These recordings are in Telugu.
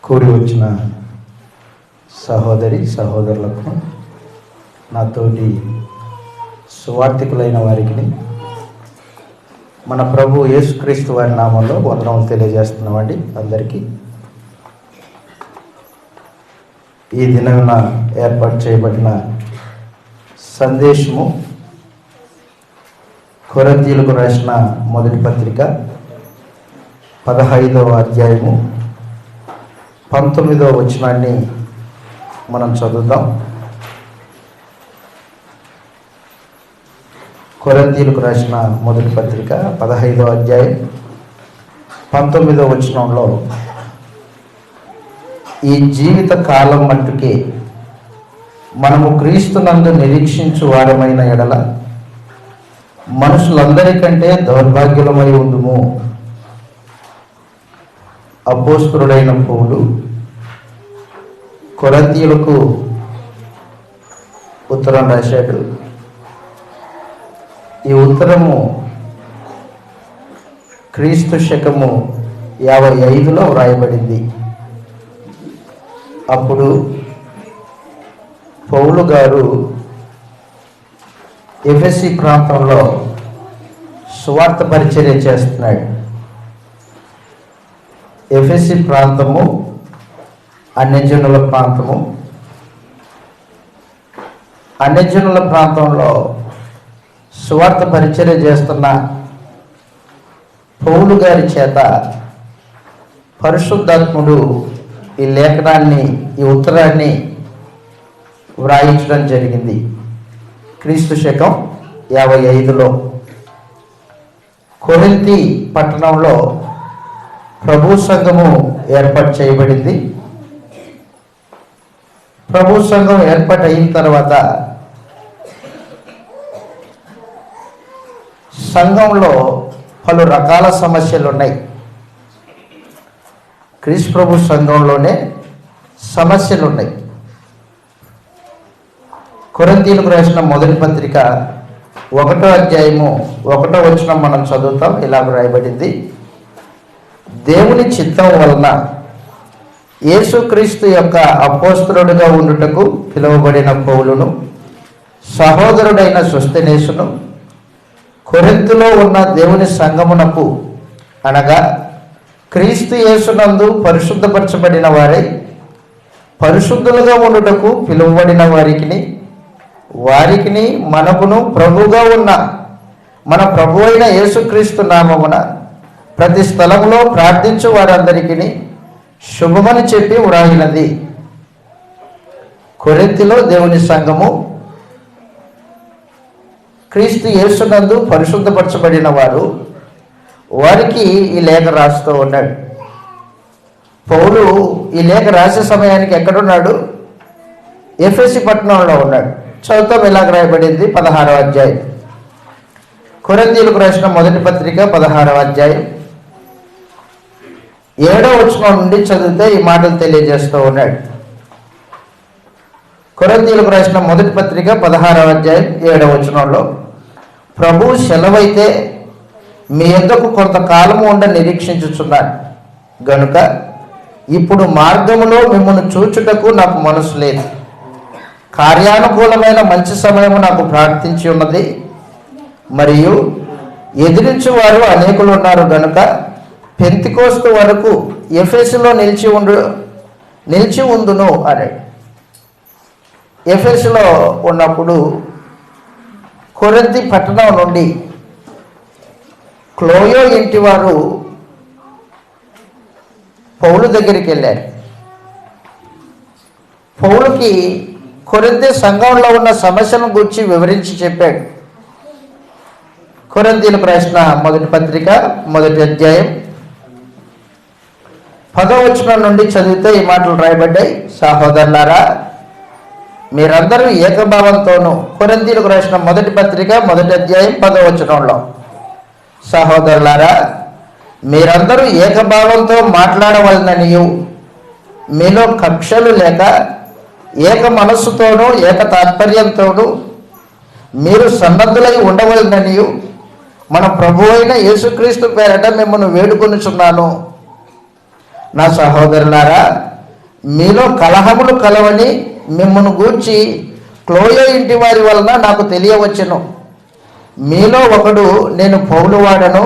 కూడి వచ్చిన సహోదరి సహోదరులకు, నాతోటి సువార్థికులైన వారికి మన ప్రభు యేసుక్రీస్తు వారి నామంలో వందనములు తెలియజేస్తున్నామండి. అందరికీ ఈ దినమున ఏర్పాటు చేయబడిన సందేశము కొరింథీయులకు రాసిన మొదటి పత్రిక 15వ అధ్యాయము 19వ వచనాన్ని మనం చదువుదాం. కొరింథీయులకు రాసిన మొదటి పత్రిక 15వ అధ్యాయం 19వ వచనంలో, ఈ జీవిత కాలం మట్టుకే మనము క్రీస్తునందు నిరీక్షించు వారమైన ఎడల మనుషులందరికంటే దౌర్భాగ్యులమై ఉందుము. అపోస్తలుడైన పౌలు కొరింథీయులకు ఉత్తరం రాశాడు. ఈ ఉత్తరము క్రీస్తు శకము 55లో వ్రాయబడింది. అప్పుడు పౌలు గారు ఎఫెసీ ప్రాంతంలో సువార్త పరిచర్య చేస్తున్నాడు. ఎఫెసీ ప్రాంతము అన్యజనుల ప్రాంతము. అన్యజనుల ప్రాంతంలో సువార్త పరిచర్య చేస్తున్న పౌలు గారి చేత పరిశుద్ధాత్ముడు ఈ లేఖనాన్ని, ఈ ఉత్తరాన్ని వ్రాయించడం జరిగింది. క్రీస్తు శకం 55లో కొరింథీ పట్టణంలో ప్రభు సంఘము ఏర్పాటు చేయబడింది. ప్రభు సంఘం ఏర్పాటు అయిన తర్వాత సంఘంలో పలు రకాల సమస్యలు ఉన్నాయి. క్రీస్తు ప్రభు సంఘంలోనే సమస్యలు ఉన్నాయి. కొరింథీయులకు రాసిన మొదటి పత్రిక 1వ అధ్యాయము 1వ వచనం మనం చదువుతాం. ఇలా రాయబడింది: దేవుని చిత్తం వలన యేసుక్రీస్తు యొక్క అపోస్తలుడిగా ఉండుటకు పిలువబడిన పౌలును, సహోదరుడైన సొస్తెనేసును, కొరింథులో ఉన్న దేవుని సంఘమునకు, అనగా క్రీస్తు యేసునందు పరిశుద్ధపరచబడిన వారై పరిశుద్ధులుగా ఉండుటకు పిలువబడిన వారికిని మనకును ప్రభువుగా ఉన్న మన ప్రభు అయిన యేసుక్రీస్తు నామమున ప్రతి స్థలంలో ప్రార్థించు వారందరికీ శుభమని చెప్పి వ్రాయినది. కొరింథీలో దేవుని సంఘము క్రీస్తు యేసునందు పరిశుద్ధపరచబడిన వారు, వారికి ఈ లేఖ రాస్తూ ఉన్నాడు. పౌలు ఈ లేఖ రాసే సమయానికి ఎక్కడున్నాడు? ఎఫెసీ పట్టణంలో ఉన్నాడు. చదువుతాం. ఇలాగ రాయబడింది 16వ అధ్యాయం. కొరింథీయులకు రాసిన మొదటి పత్రిక 16వ అధ్యాయం 7వ వచనం నుండి చదివితే ఈ మాటలు తెలియజేస్తూ ఉన్నాడు. కొరింథీయులకు రాసిన మొదటి పత్రిక 16వ అధ్యాయం 7వ వచనంలో, ప్రభు సెలవైతే మీ యొద్దకు కొంతకాలము ఉండ నిరీక్షించుచున్నాను గనుక ఇప్పుడు మార్గములో మిమ్మల్ని చూచుటకు నాకు మనసు లేదు. కార్యానుకూలమైన మంచి సమయము నాకు ప్రార్థించి ఉన్నది, మరియు ఎదిరించు వారు అనేకులు ఉన్నారు గనుక పెంతెకోస్తు వరకు ఎఫెసులో నిలిచి ఉందును అన్నాడు. ఎఫెసులో ఉన్నప్పుడు కొరింథీ పట్టణం నుండి క్లోయో ఇంటి వారు పౌలు దగ్గరికి వెళ్ళారు. పౌలుకి కొరింథీ సంఘంలో ఉన్న సమస్యలను గురించి వివరించి చెప్పాడు. కొరింథీయులకు రాసిన మొదటి పత్రిక 1వ అధ్యాయం 10వ వచనం నుండి చదివితే ఈ మాటలు రాయబడ్డాయి: సహోదరులారా, మీరందరూ ఏకభావంతోనూ. కొరింథీయులకు రాసిన మొదటి పత్రిక 1వ అధ్యాయం 10వ వచనంలో, సహోదరులారా, మీరందరూ ఏకభావంతో మాట్లాడవలననియు, మీలో కక్షలు లేక ఏక మనస్సుతోనూ ఏక తాత్పర్యంతోనూ మీరు సన్నద్ధులై ఉండవలననియు మన ప్రభు అయిన యేసుక్రీస్తు పేరట మిమ్మల్ని వేడుకొనుచున్నాను. నా సహోదరులారా, మీలో కలహములు కలవని మిమ్మల్ని గూర్చి క్లోయే ఇంటి వారి వలన నాకు తెలియవచ్చును. మీలో ఒకడు నేను పౌలు వాడను,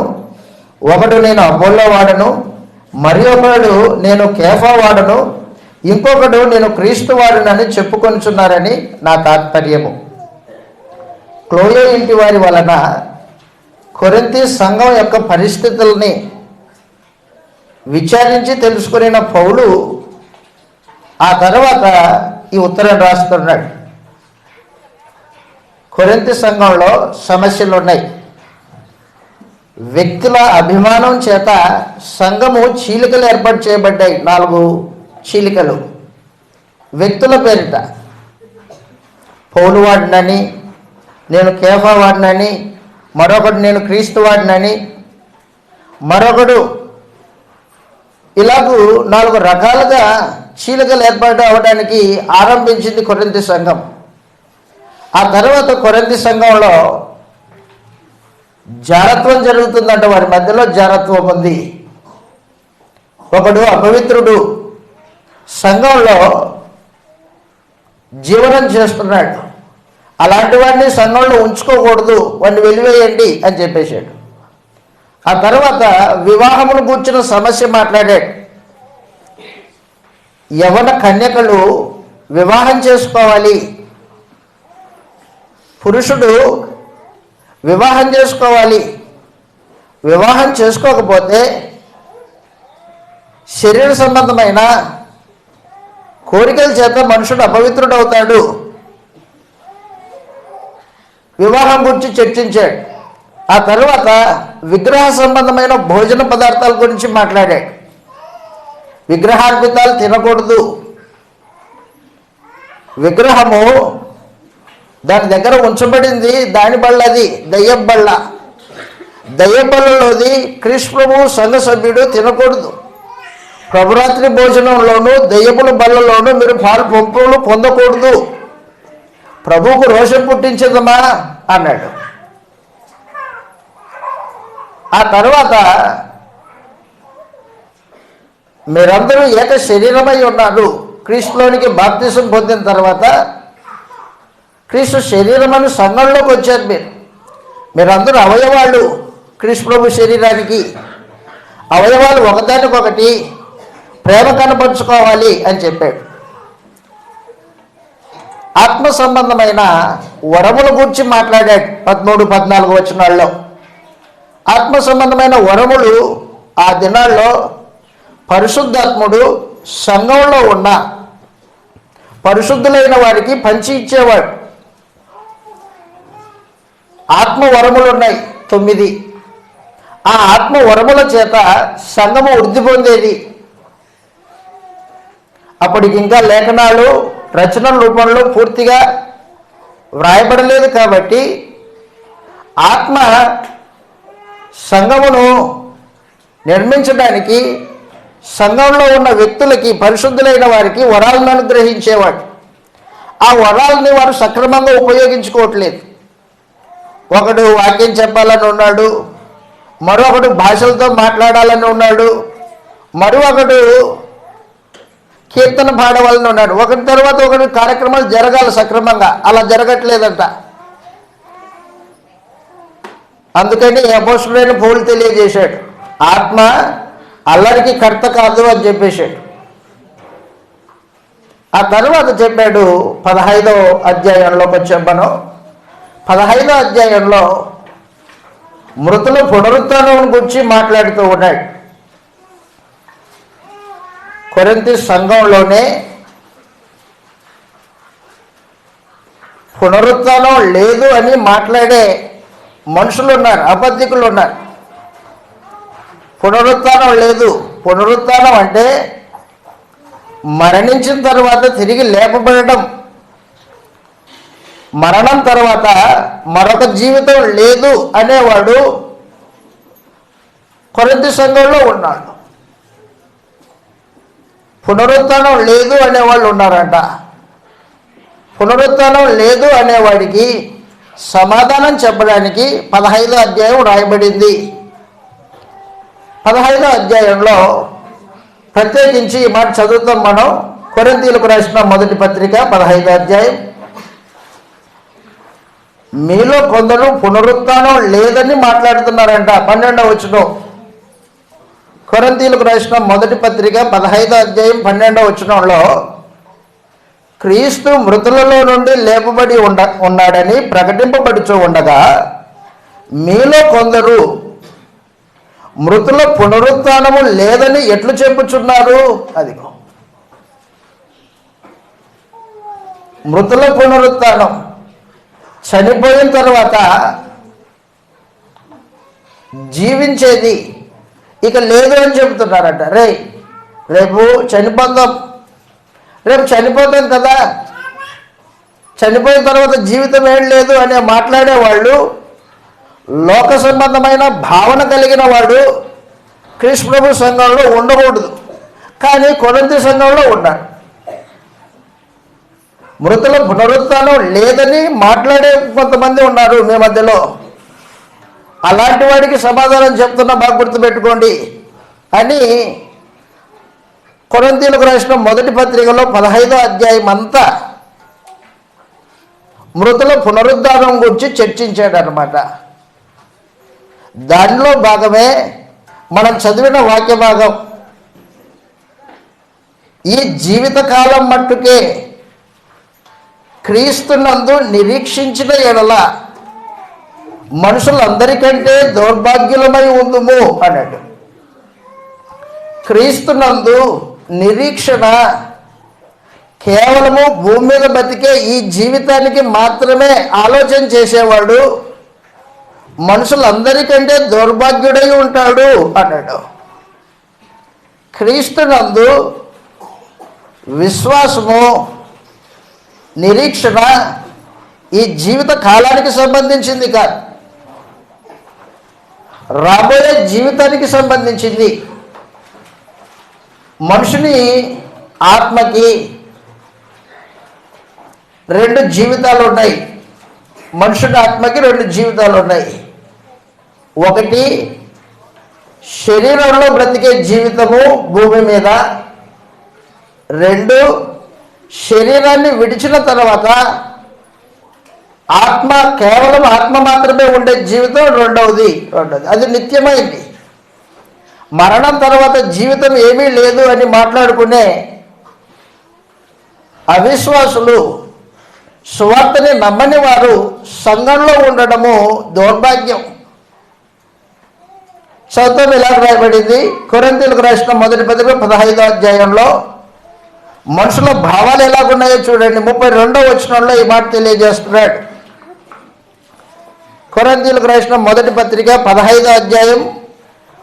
ఒకడు నేను అపోల్లో వాడను, మరి ఒకడు నేను కేఫా వాడను, ఇంకొకడు నేను క్రీస్తు వాడనని చెప్పుకొనిచున్నారని నా తాత్పర్యము. క్లోయే ఇంటి వారి వలన కొరింథీ సంఘం యొక్క పరిస్థితుల్ని విచారించి తెలుసుకున్న పౌలు ఆ తర్వాత ఈ ఉత్తరం రాస్తున్నాడు. కొరింథీ సంఘంలో సమస్యలు ఉన్నాయి. వ్యక్తుల అభిమానం చేత సంఘము చీలికలు ఏర్పాటు చేయబడ్డాయి. 4 చీలికలు వ్యక్తుల పేరిట. పౌలు వాడినని, నేను కేఫా వాడినని, మరొకడు నేను క్రీస్తు వాడినని, మరొకడు ఇలాగూ 4 రకాలుగా చీలికలు ఏర్పాటు అవ్వడానికి ఆరంభించింది కొరింథీ సంఘం. ఆ తర్వాత కొరింథీ సంఘంలో జారత్వం జరుగుతుందంట. వారి మధ్యలో జారత్వం ఉంది. ఒకడు అపవిత్రుడు సంఘంలో జీవనం చేస్తున్నాడు. అలాంటి వాడిని సంఘంలో ఉంచుకోకూడదు, వాడిని వెలివేయండి అని చెప్పేశాడు. ఆ తర్వాత వివాహమును కూర్చున్న సమస్య మాట్లాడాడు. యవ్వన కన్యకలు వివాహం చేసుకోవాలి, పురుషుడు వివాహం చేసుకోవాలి. వివాహం చేసుకోకపోతే శరీర సంబంధమైన కోరికల చేత మనుషుడు అపవిత్రుడు అవుతాడు. వివాహం గురించి చర్చించాడు. ఆ తర్వాత విగ్రహ సంబంధమైన భోజన పదార్థాల గురించి మాట్లాడాడు. విగ్రహార్పితాలు తినకూడదు. విగ్రహము దాని దగ్గర ఉంచబడింది, దాని బళ్ళ అది దయ్యం బళ్ళ. దయ్యం బళ్ళలోది క్రీస్తు ప్రభువు సంఘ సభ్యుడు తినకూడదు. ప్రభురాత్రి భోజనంలోనూ దయ్యముల బళ్ళలోనూ మీరు పాలు పంపులు పొందకూడదు, ప్రభువుకు రోషం పుట్టించదమా అన్నాడు. ఆ తర్వాత మీరందరూ ఏక శరీరమై ఉన్నారు. క్రీస్తులోనికి బాప్తిసం పొందిన తర్వాత క్రీస్తు శరీరమని సంఘంలోకి వచ్చారు. మీరందరూ అవయవాళ్ళు. క్రీస్తు ప్రభు శరీరానికి అవయవాలు ఒకదానికొకటి ప్రేమ కనపరుచుకోవాలి అని చెప్పాడు. ఆత్మ సంబంధమైన వరముల గురించి మాట్లాడాడు 13-14 వచనాల్లో. ఆత్మ సంబంధమైన వరములు ఆ దినాల్లో పరిశుద్ధాత్ముడు సంఘంలో ఉన్న పరిశుద్ధులైన వారికి పంచి ఇచ్చేవాడు. ఆత్మ వరములు ఉన్నాయి 9. ఆ ఆత్మ వరముల చేత సంఘము వృద్ధి పొందేది. అప్పటికి ఇంకా లేఖనాలు రచనల రూపంలో పూర్తిగా వ్రాయబడలేదు కాబట్టి ఆత్మ సంఘమును నిర్మించడానికి సంఘంలో ఉన్న వ్యక్తులకి, పరిశుద్ధులైన వారికి వరాలను అనుగ్రహించేవాడు. ఆ వరాలని వారు సక్రమంగా ఉపయోగించుకోవట్లేదు. ఒకడు వాక్యం చెప్పాలని ఉన్నాడు, మరొకడు భాషలతో మాట్లాడాలని ఉన్నాడు, మరొకడు కీర్తన పాడవాలని ఉన్నాడు. ఒకటి తర్వాత ఒకటి కార్యక్రమాలు జరగాలి సక్రమంగా, అలా జరగట్లేదంట. అందుకని అపోస్తలుడైన పౌలు తెలియజేశాడు, ఆత్మ అల్లరికి కర్త కాదు అని చెప్పేశాడు. ఆ తర్వాత చెప్పాడు 15వ అధ్యాయంలోకి వచ్చాం మనం. 15వ అధ్యాయంలో మృతుల పునరుత్థానం గురించి మాట్లాడుతూ ఉన్నాడు. కొరింథీ సంఘంలోనే పునరుత్థానం లేదు అని మాట్లాడే మనుషులు ఉన్నారు, అబద్ధికులు ఉన్నారు. పునరుత్థానం లేదు. పునరుత్థానం అంటే మరణించిన తర్వాత తిరిగి లేపబడడం. మరణం తర్వాత మరొక జీవితం లేదు అనేవాడు కొరింథీ సంఘంలో ఉన్నాడు. పునరుత్థానం లేదు అనేవాళ్ళు ఉన్నారంట. పునరుత్థానం లేదు అనేవాడికి సమాధానం చెప్పడానికి 15వ అధ్యాయం రాయబడింది. 15వ అధ్యాయంలో ప్రత్యేకించి ఈ మాట చదువుతాం మనం. కొరింథీయులకు రాసిన మొదటి పత్రిక 15వ అధ్యాయం. మీలో కొందరు పునరుత్థానం లేదని మాట్లాడుతున్నారంట. 12వ వచనం. కొరింథీయులకు రాసిన మొదటి పత్రిక 15వ అధ్యాయం 12వ వచనంలో క్రీస్తు మృతులలో నుండి లేపబడి ఉన్నాడని ప్రకటింపబడుచూ ఉండగా మీలో కొందరు మృతుల పునరుత్థానము లేదని ఎట్లు చెప్పుచున్నారు? అదిగో మృతుల పునరుత్థానం, చనిపోయిన తర్వాత జీవించేది ఇక లేదు అని చెబుతున్నారట. రేపు చనిపోతాం, రేపు చనిపోతాం కదా, చనిపోయిన తర్వాత జీవితం ఏం లేదు అనే మాట్లాడేవాళ్ళు, లోక సంబంధమైన భావన కలిగిన వాడు క్రీస్తు ప్రభు సంఘంలో ఉండకూడదు. కానీ కొరింథీ సంఘంలో ఉన్నాడు. మృతుల పునరుత్థానం లేదని మాట్లాడే కొంతమంది ఉన్నారు మీ మధ్యలో. అలాంటి వాడికి సమాధానం చెప్తున్నా, బాగా గుర్తుపెట్టుకోండి అని కొరింథీయులకు రాసిన మొదటి పత్రికలో 15వ అధ్యాయం అంతా మృతుల పునరుద్ధానం గురించి చర్చించాడు అన్నమాట. దానిలో భాగమే మనం చదివిన వాక్య భాగం. ఈ జీవితకాలం మట్టుకే క్రీస్తునందు నిరీక్షించిన ఎడల మనుషులందరికంటే దౌర్భాగ్యులమై ఉందుము అన్నాడు. క్రీస్తునందు నిరీక్షణ కేవలము భూమి మీద బతికే ఈ జీవితానికి మాత్రమే ఆలోచన చేసేవాడు మనుషులందరికంటే దౌర్భాగ్యుడై ఉంటాడు అన్నాడు. క్రీస్తునందు విశ్వాసము, నిరీక్షణ ఈ జీవిత కాలానికి సంబంధించింది కాదు, రాబోయే జీవితానికి సంబంధించింది. మనుషుని ఆత్మకి రెండు జీవితాలు ఉన్నాయి. మనుషుని ఆత్మకి రెండు జీవితాలు ఉన్నాయి. ఒకటి శరీరంలో బ్రతికే జీవితము భూమి మీద, రెండు శరీరాన్ని విడిచిన తర్వాత ఆత్మ, కేవలం ఆత్మ మాత్రమే ఉండే జీవితం రెండవది. అది నిత్యమైంది. మరణం తర్వాత జీవితం ఏమీ లేదు అని మాట్లాడుకునే అవిశ్వాసులు, సువార్తని నమ్మని వారు సంఘంలో ఉండడము దౌర్భాగ్యం. చదువు ఇలా రాయబడింది కొరింథీయులకు రాసిన మొదటి పత్రిక 15వ అధ్యాయంలో. మనుషుల భావాలు ఎలాగున్నాయో చూడండి. 32వ వచనంలో ఈ మాట తెలియజేస్తున్నాడు. కొరింథీయులకు రాసిన మొదటి పత్రిక 15వ అధ్యాయం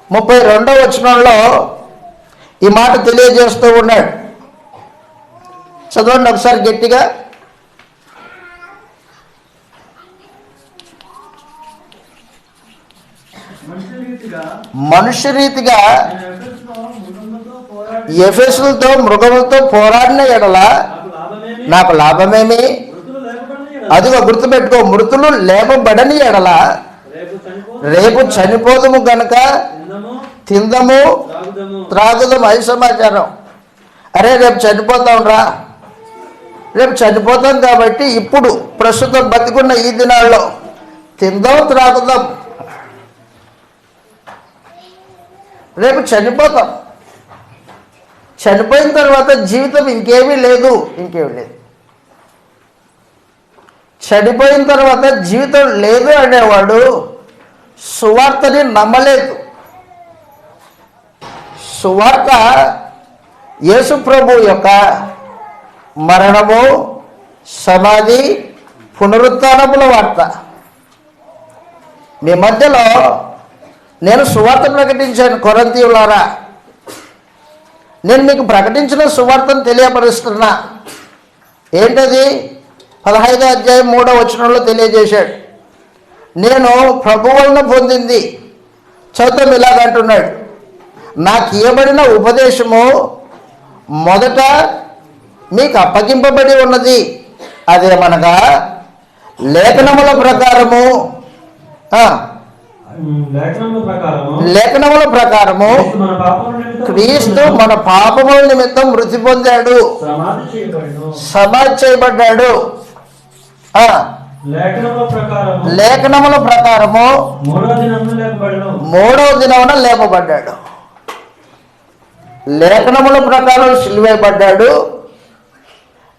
32వ వచనంలో ఈ మాట తెలియజేస్తూ ఉన్నాడు. చదవండి ఒకసారి గట్టిగా. మనుష్య రీతిగా ఎఫెసులతో మృగములతో పోరాడిన ఎడల నాకు లాభమేమి? అదిగో గుర్తుపెట్టుకో, మృతులు లేపబడని ఎడల రేపు చనిపోదుము గనుక తిందము త్రాగుదము. అది సమాచారం. అరే రేపు చనిపోతాం రా, రేపు చనిపోతాం కాబట్టి ఇప్పుడు ప్రస్తుతం బతికున్న ఈ దినాల్లో తిందాం త్రాగుదాం. రేపు చనిపోతాం. చనిపోయిన తర్వాత జీవితం ఇంకేమీ లేదు. చనిపోయిన తర్వాత జీవితం లేదు అనేవాడు సువార్తని నమ్మలేదు. సువార్త యేసు ప్రభు యొక్క మరణము, సమాధి, పునరుత్థానముల వార్త. మీ మధ్యలో నేను సువార్త ప్రకటించాను కొరింథీయులారా. నేను మీకు ప్రకటించిన సువార్తను తెలియపరుస్తున్నా. ఏంటది? 15వ అధ్యాయం 3వ వచనంలో తెలియజేశాడు. నేను ప్రభు వలన పొందింది. చదువుతాం ఇలాగంటున్నాడు, నాకు ఇవ్వబడిన ఉపదేశము మొదట మీకు అప్పగింపబడి ఉన్నది. అదేమనగా లేఖనముల ప్రకారము లేఖనముల ప్రకారము క్రీస్తు మన పాపముల నిమిత్తం మృతి పొందాడు, సమాధి చేయబడ్డాడు. లేఖనముల ప్రకారము మూడవ దినమున లేపబడ్డాడు. లేఖనముల ప్రకారం సిలువేయబడ్డాడు,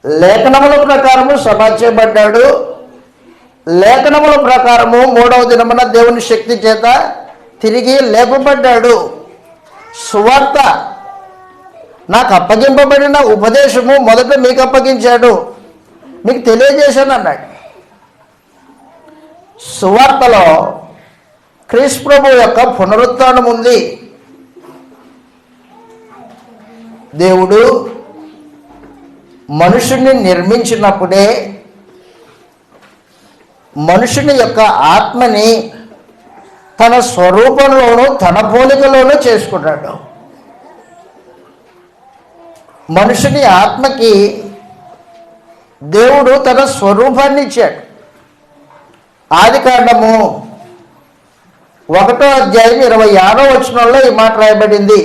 లేఖనముల ప్రకారము సమాధి చేయబడ్డాడు, లేఖనముల ప్రకారము మూడవ దినమున దేవుని శక్తి చేత తిరిగి లేపబడ్డాడు. సువార్త నాకు అప్పగింపబడిన ఉపదేశము మొదట మీకు అప్పగించాడు, మీకు తెలియజేశాను అన్నాడు. సువార్తలో క్రీస్తు ప్రభు యొక్క పునరుత్థానం ఉంది. దేవుడు మనుషుని నిర్మించినప్పుడే మనుషుని యొక్క ఆత్మని తన స్వరూపంలోనూ తన పోలికలోనూ చేసుకున్నాడు. మనుషుని ఆత్మకి దేవుడు తన స్వరూపాన్ని ఇచ్చాడు. ఆదికాండము 1వ అధ్యాయం 26వ వచనంలో ఈ మాట రాయబడింది.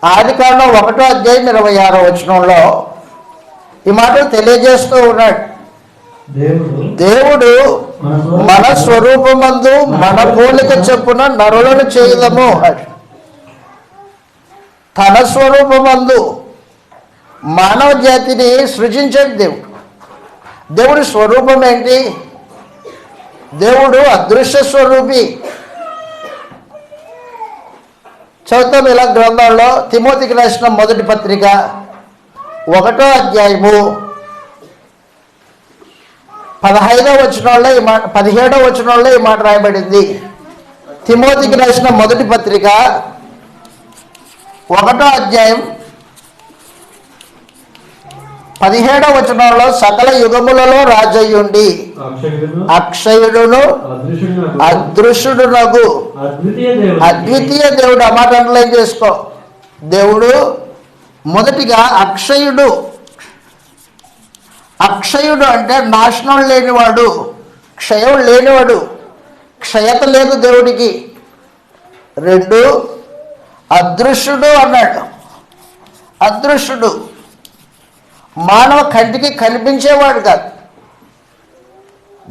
ఆదికాండం 1వ అధ్యాయం 26వ వచనంలో ఈ మాటలు తెలియజేస్తూ ఉన్నాడు. దేవుడు మన స్వరూపమందు మన పోలిక చొప్పున నరులను చేయదము. తన స్వరూపమందు మానవ జాతిని సృజించాడు దేవుడు. దేవుడి స్వరూపం ఏంటి? దేవుడు అదృశ్య స్వరూపి. చదువుతాం ఇలా గ్రంథంలో తిమోతికి రాసిన మొదటి పత్రిక 1వ అధ్యాయము 15వ వచనంలో ఈ మాట 17వ వచనంలో ఈ మాట రాయబడింది. తిమోతికి రాసిన మొదటి పత్రిక 1వ అధ్యాయం 17వ వచనంలో సకల యుగములలో రాజయ్యుండి అక్షయుడును అదృశ్యుడునగు అద్వితీయ దేవుడు. ఆ మాట అండర్లైన్ చేసుకో. దేవుడు మొదటిగా అక్షయుడు. అక్షయుడు అంటే నాశనం లేనివాడు, క్షయం లేనివాడు, క్షయత లేదు దేవుడికి. 2 అదృశ్యుడు అన్నాడు. అదృశ్యుడు మానవ కంటికి కనిపించేవాడు కాదు,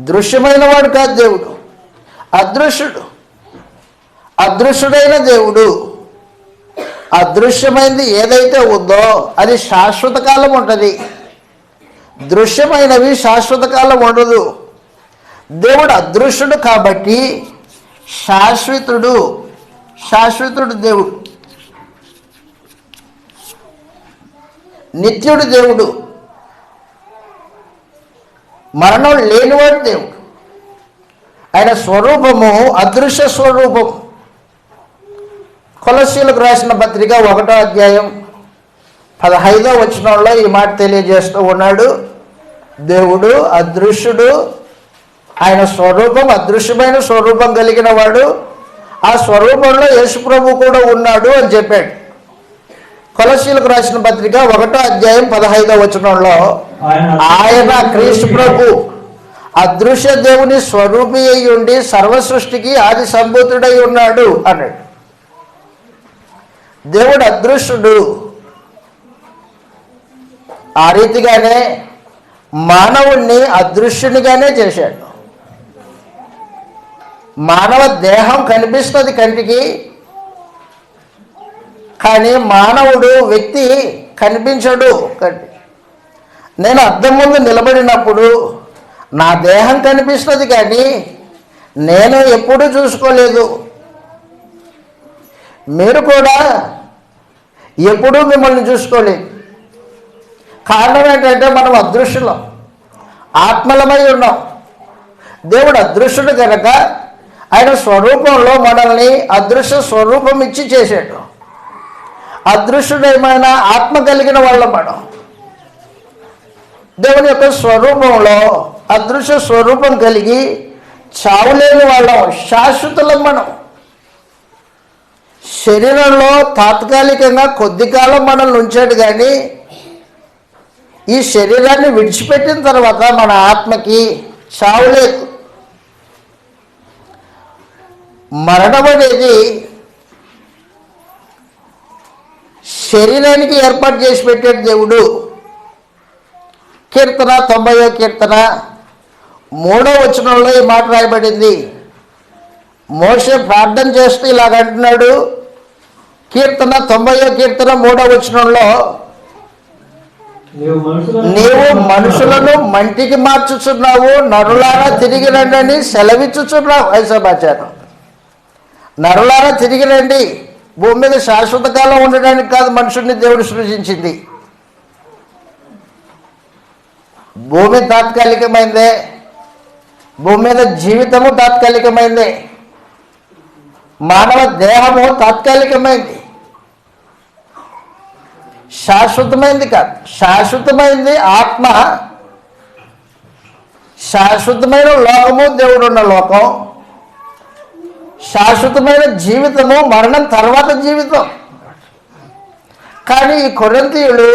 దృశ్యమైన వాడు కాదు దేవుడు. అదృశ్యుడు. అదృశ్యుడైన దేవుడు. అదృశ్యమైనది ఏదైతే ఉందో అది శాశ్వత కాలం ఉంటుంది, దృశ్యమైనవి శాశ్వత కాలం ఉండదు. దేవుడు అదృశ్యుడు కాబట్టి శాశ్వతుడు. శాశ్వతుడు దేవుడు, నిత్యుడు దేవుడు, మరణం లేనివాడు దేవుడు. ఆయన స్వరూపము అదృశ్య స్వరూపం. కొలస్సీలకు రాసిన పత్రిక 1వ అధ్యాయం 15వ వచనంలో ఈ మాట తెలియజేస్తూ ఉన్నాడు. దేవుడు అదృశ్యుడు, ఆయన స్వరూపం అదృశ్యమైన స్వరూపం కలిగిన వాడు. ఆ స్వరూపంలో యేసు ప్రభు కూడా ఉన్నాడు అని చెప్పాడు. కొలస్సీలకు రాసిన పత్రిక 1వ అధ్యాయం 15వ వచనంలో ఆయన క్రీస్తు ప్రభు అదృశ్య దేవుని స్వరూపి అయి ఉండి సర్వ సృష్టికి ఆది సంభూతుడై ఉన్నాడు అన్నాడు. దేవుడు అదృశ్యుడు. ఆ రీతిగానే మానవుణ్ణి అదృశ్యునిగానే చేశాడు. మానవ దేహం కనిపిస్తుంది కంటికి, కానీ మానవుడు వ్యక్తి కనిపించడు. నేను అద్దం ముందు నిలబడినప్పుడు నా దేహం కనిపిస్తుంది, కానీ నేను ఎప్పుడూ చూసుకోలేదు. మీరు కూడా ఎప్పుడూ మిమ్మల్ని చూసుకోలేదు. కారణం ఏంటంటే మనం అదృశ్యులం, ఆత్మలమై ఉన్నాం. దేవుడు అదృశ్యుడు కనుక ఆయన స్వరూపంలో మనల్ని అదృశ్య స్వరూపం ఇచ్చి చేశాడు. అదృశ్యుడేమైనా ఆత్మ కలిగిన వాళ్ళం మనం. దేవుని యొక్క స్వరూపంలో అదృశ్య స్వరూపం కలిగి చావులేని వాళ్ళం, శాశ్వతులం మనం. శరీరంలో తాత్కాలికంగా కొద్ది కాలం మనల్ని ఉంచాడు, కానీ ఈ శరీరాన్ని విడిచిపెట్టిన తర్వాత మన ఆత్మకి చావు లేదు. మరణం అనేది శరీరానికి ఏర్పాటు చేసి పెట్టాడు దేవుడు. కీర్తన 90వ కీర్తన 3వ వచనంలో ఈ మాట రాయబడింది. మోషే ప్రార్థన చేస్తూ ఇలాగ అంటున్నాడు. కీర్తన 90వ కీర్తన 3వ వచనంలో, నీవు మనుషులను మంటికి మార్చుచున్నావు, నరులారా తిరిగి రండి అని సెలవిచ్చుచున్నావు. అది సమాచారం. నరులారా తిరిగి రండి. భూమి మీద శాశ్వత కాలం ఉండడానికి కాదు మనుషుల్ని దేవుడు సృజించింది. భూమి తాత్కాలికమైందే, భూమి మీద జీవితము తాత్కాలికమైందే, మానవ దేహము తాత్కాలికమైంది, శాశ్వతమైంది కాదు. శాశ్వతమైంది ఆత్మ, శాశ్వతమైన లోకము దేవుడు ఉన్న లోకం, శాశ్వతమైన జీవితము మరణం తర్వాత జీవితం. కానీ ఈ కొరింథీయులు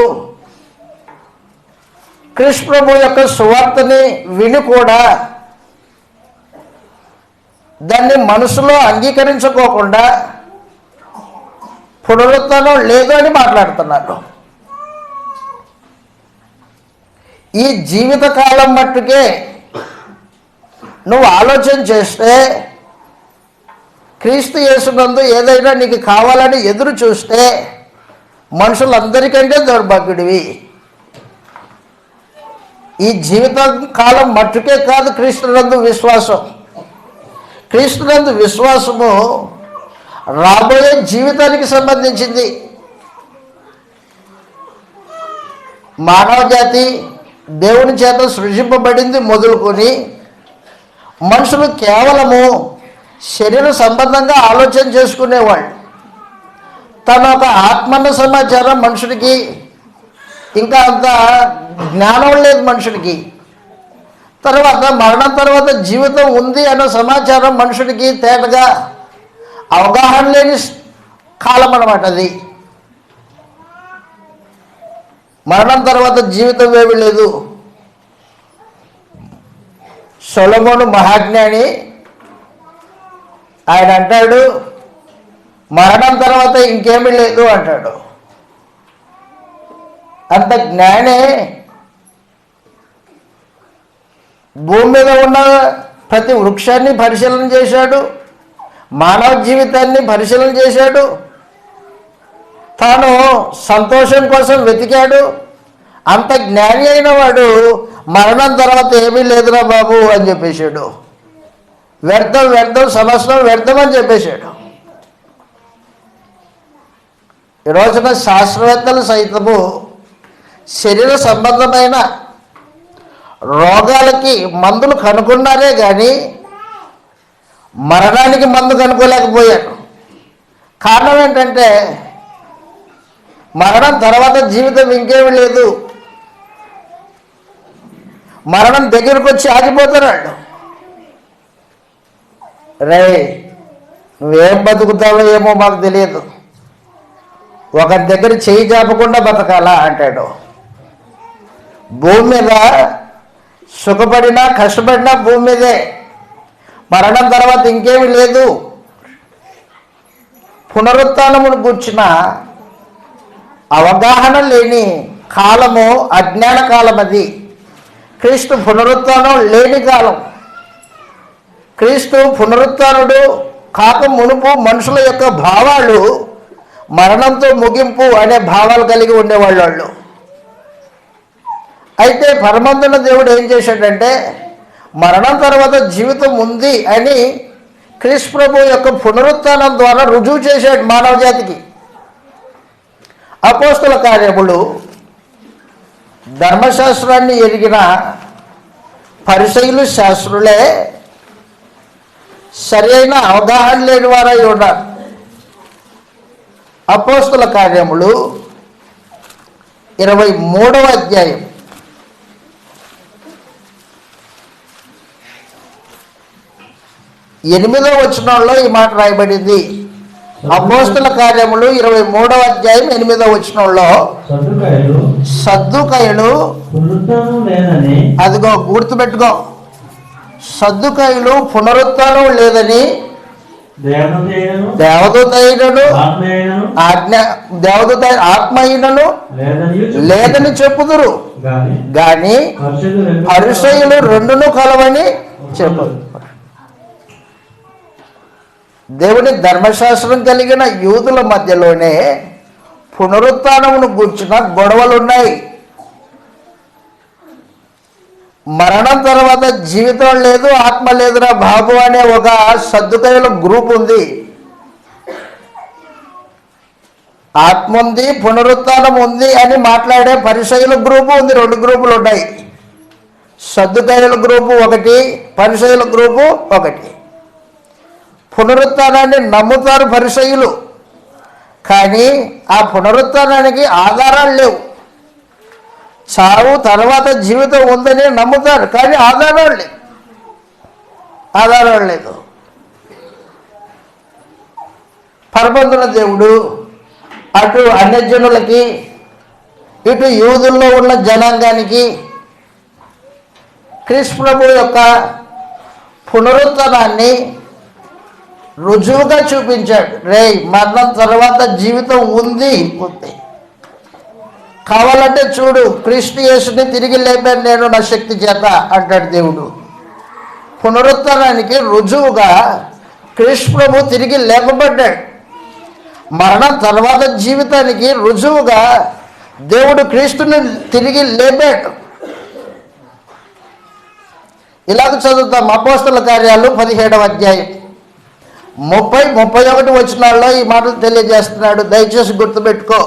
కృష్ణ ప్రభు యొక్క సువార్తని విని కూడా దాన్ని మనసులో అంగీకరించుకోకుండా పునరుత్థానం లేదు అని మాట్లాడుతున్నారు. ఈ జీవితకాలం మట్టుకే నువ్వు ఆలోచన చేస్తే, క్రీస్తు యేసునందు ఏదైనా నీకు కావాలని ఎదురు చూస్తే మనుషులందరికంటే దౌర్భాగ్యుడివి. ఈ జీవిత కాలం మట్టుకే కాదు క్రీస్తునందు విశ్వాసం. క్రీస్తునందు విశ్వాసము రాబోయే జీవితానికి సంబంధించింది. మానవ జాతి దేవుని చేత సృజింపబడింది మొదలుకొని మనుషులు కేవలము శరీర సంబంధంగా ఆలోచన చేసుకునేవాళ్ళు. తన ఒక ఆత్మన్న సమాచారం మనుషుడికి ఇంకా అంత జ్ఞానం లేదు మనుషుడికి. తర్వాత మరణం తర్వాత జీవితం ఉంది అన్న సమాచారం మనుషుడికి తేటగా అవగాహన లేని కాలం అన్నమాట అది. మరణం తర్వాత జీవితం ఏమీ లేదు. సొలొమోను మహాజ్ఞాని ఆయన అంటాడు, మరణం తర్వాత ఇంకేమీ లేదు అంటాడు. అంత జ్ఞానే భూమి మీద ఉన్న ప్రతి వృక్షాన్ని పరిశీలన చేశాడు, మానవ జీవితాన్ని పరిశీలన చేశాడు, తాను సంతోషం కోసం వెతికాడు. అంత జ్ఞాని అయిన వాడు మరణం తర్వాత ఏమీ లేదురా బాబు అని చెప్పేశాడు. వ్యర్థం వ్యర్థం, సమస్తం వ్యర్థం అని చెప్పేశాడు. ఈ రోజున శాస్త్రవేత్తలు సైతము శరీర సంబంధమైన రోగాలకి మందులు కనుక్కున్నారే కానీ మరణానికి మందు కనుక్కోలేకపోయారు. కారణం ఏంటంటే మరణం తర్వాత జీవితం ఇంకేమీ లేదు. మరణం దగ్గరకు వచ్చి ఆగిపోతున్నాడు. రే నువ్వేం బతుకుతావో ఏమో మాకు తెలియదు, ఒకరి దగ్గర చేయి చాపకుండా బతకాలా అంటాడు. భూమి మీద సుఖపడినా కష్టపడినా భూమి మీదే, మరణం తర్వాత ఇంకేమీ లేదు. పునరుత్థానమును గూర్చిన అవగాహన లేని కాలము అజ్ఞాన కాలం. అది క్రీస్తు పునరుత్థానం లేని కాలం. క్రీస్తు పునరుత్థానుడు కాక మునుపు మనుషుల యొక్క భావాలు మరణంతో ముగింపు అనే భావాలు కలిగి ఉండేవాళ్ళు వాళ్ళు. అయితే పరమందున దేవుడు ఏం చేశాడంటే మరణం తర్వాత జీవితం ఉంది అని క్రీస్తు ప్రభు యొక్క పునరుత్థానం ద్వారా రుజువు చేశాడు మానవ జాతికి. అపోస్తల కార్యములు ధర్మశాస్త్రాన్ని ఎరిగిన పరిసయ్యులు శాస్త్రులే సరైన అవగాహన లేని వారై ఉన్నారు. అపోస్తల కార్యములు 23వ అధ్యాయం 8వ వచనంలో ఈ మాట రాయబడింది. అపోస్తల కార్యములు 23వ అధ్యాయం 8వ వచనంలో సద్దుకయులు, అదిగో గుర్తుపెట్టుకో, సద్దుకయులు పునరుత్థానం లేదని దేవదూత అయినను దేవదూత ఆత్మ అయినను లేదని చెప్పుదురు గాని పరిసయ్యులు రెండును కలవని చెప్పదు. దేవుని ధర్మశాస్త్రం కలిగిన యూదుల మధ్యలోనే పునరుత్థానమును గూర్చిన గొడవలున్నాయి. మరణం తర్వాత జీవితం లేదు, ఆత్మ లేదురా బాబు అనే ఒక సద్దుకయ్యుల గ్రూప్ ఉంది. ఆత్మ ఉంది, పునరుత్థానం ఉంది అని మాట్లాడే పరిసయ్యుల గ్రూపు ఉంది. రెండు గ్రూపులు ఉన్నాయి. సద్దుకయ్యుల గ్రూపు ఒకటి, పరిసయ్యుల గ్రూపు ఒకటి. పునరుత్థానాన్ని నమ్ముతారు పరిసయ్యులు, కానీ ఆ పునరుత్థానానికి ఆధారాలు లేవు. చావు తర్వాత జీవితం ఉందని నమ్ముతారు, కానీ ఆధారాలు లేదు. పరమందున దేవుడు అటు అన్యజనులకి ఇటు యూదుల్లో ఉన్న జనాంగానికి క్రీస్తు ప్రభు యొక్క పునరుత్థానాన్ని రుజువుగా చూపించాడు. మరణం తర్వాత జీవితం ఉంది. కావాలంటే చూడు, క్రీస్తు యేసుని తిరిగి లేపాను నేను నా శక్తి చేత అంటాడు దేవుడు. పునరుత్థానానికి రుజువుగా క్రీస్తు ప్రభు తిరిగి లేపబడ్డాడు. మరణం తర్వాత జీవితానికి రుజువుగా దేవుడు క్రీస్తుని తిరిగి లేపాడు. ఇలాగ చదువుతాం. అపోస్తల కార్యాలు 17వ అధ్యాయం 30-31 వచనాల్లో ఈ మాటలు తెలియజేస్తున్నాడు. దయచేసి గుర్తుపెట్టుకో.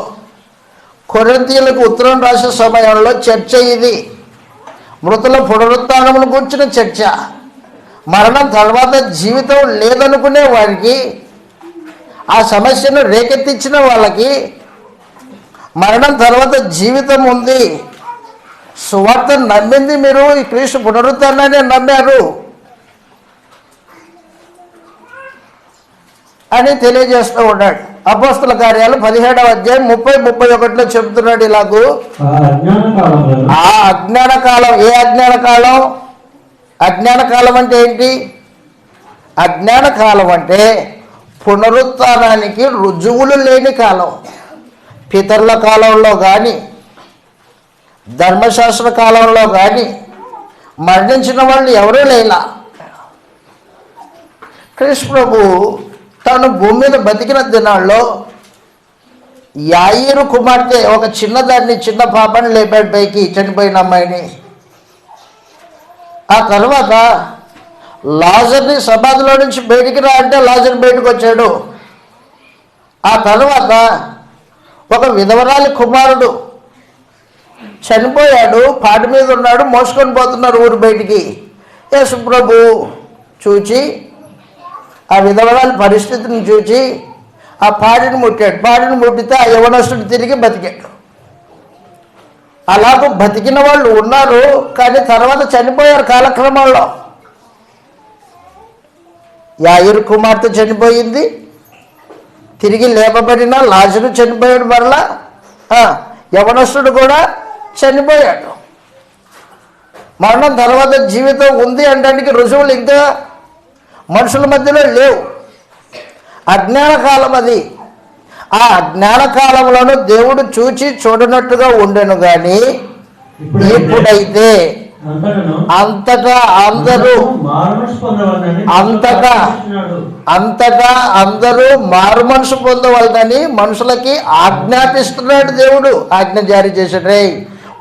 కొరింథీయులకు ఉత్తరం రాసే సమయంలో చర్చ ఇది. మృతుల పునరుత్థానమును గురించిన చర్చ. మరణం తర్వాత జీవితం లేదనుకునే వారికి, ఆ సమస్యను రేకెత్తించిన వాళ్ళకి మరణం తర్వాత జీవితం ఉంది, సువార్తను నమ్మింది మీరు, ఈ క్రీస్తు పునరుత్థానాన్ని నమ్మారు అని తెలియజేస్తూ ఉన్నాడు. అపోస్తల కార్యాలు 17వ అధ్యాయం 30-31 చెబుతున్నాడు ఇలాగూ. ఆ అజ్ఞాన కాలం. ఏ అజ్ఞాన కాలం? అజ్ఞాన కాలం అంటే ఏంటి? అజ్ఞాన కాలం అంటే పునరుత్థానానికి రుజువులు లేని కాలం. పితరుల కాలంలో కానీ, ధర్మశాస్త్ర కాలంలో కానీ మరణించిన వాళ్ళు ఎవరూ లేలా. క్రీస్తు ప్రభు తాను భూమి మీద బతికిన దినాల్లో యాయీరు కుమార్తె ఒక చిన్నదాన్ని, చిన్న పాపని లేపాడు పైకి, చనిపోయిన అమ్మాయిని. ఆ తర్వాత లాజర్ని సమాధిలో నుంచి బయటికి రా అంటే లాజర్ బయటకు వచ్చాడు. ఆ తర్వాత ఒక విధవరాలి కుమారుడు చనిపోయాడు, పాటి మీద ఉన్నాడు, మోసుకొని పోతున్నారు ఊరు బయటికి. యేసు ప్రభు చూచి, ఆ విధవరాలి పరిస్థితిని చూచి ఆ పాడిని ముట్టాడు. పాడిని ముట్టితే ఆ యవనస్తుడు తిరిగి బతికాడు. అలాగూ బతికిన వాళ్ళు ఉన్నారు, కానీ తర్వాత చనిపోయారు కాలక్రమంలో. యాయీరు కుమార్తె చనిపోయింది, తిరిగి లేపబడిన లాజరు చనిపోయాడు, మరలా యవనస్తుడు కూడా చనిపోయాడు. మరణం తర్వాత జీవితం ఉంది అనడానికి రుజువులు ఇంకా మనుషుల మధ్యలో లేవు. అజ్ఞాన కాలం అది. ఆ అజ్ఞాన కాలంలోనూ దేవుడు చూచి చూడనట్టుగా ఉండెను, కానీ ఇప్పుడైతే అంతటా అందరూ మారు మనసు పొందవలదని మనుషులకి ఆజ్ఞాపిస్తున్నాడు దేవుడు. ఆజ్ఞ జారీ చేశాడు,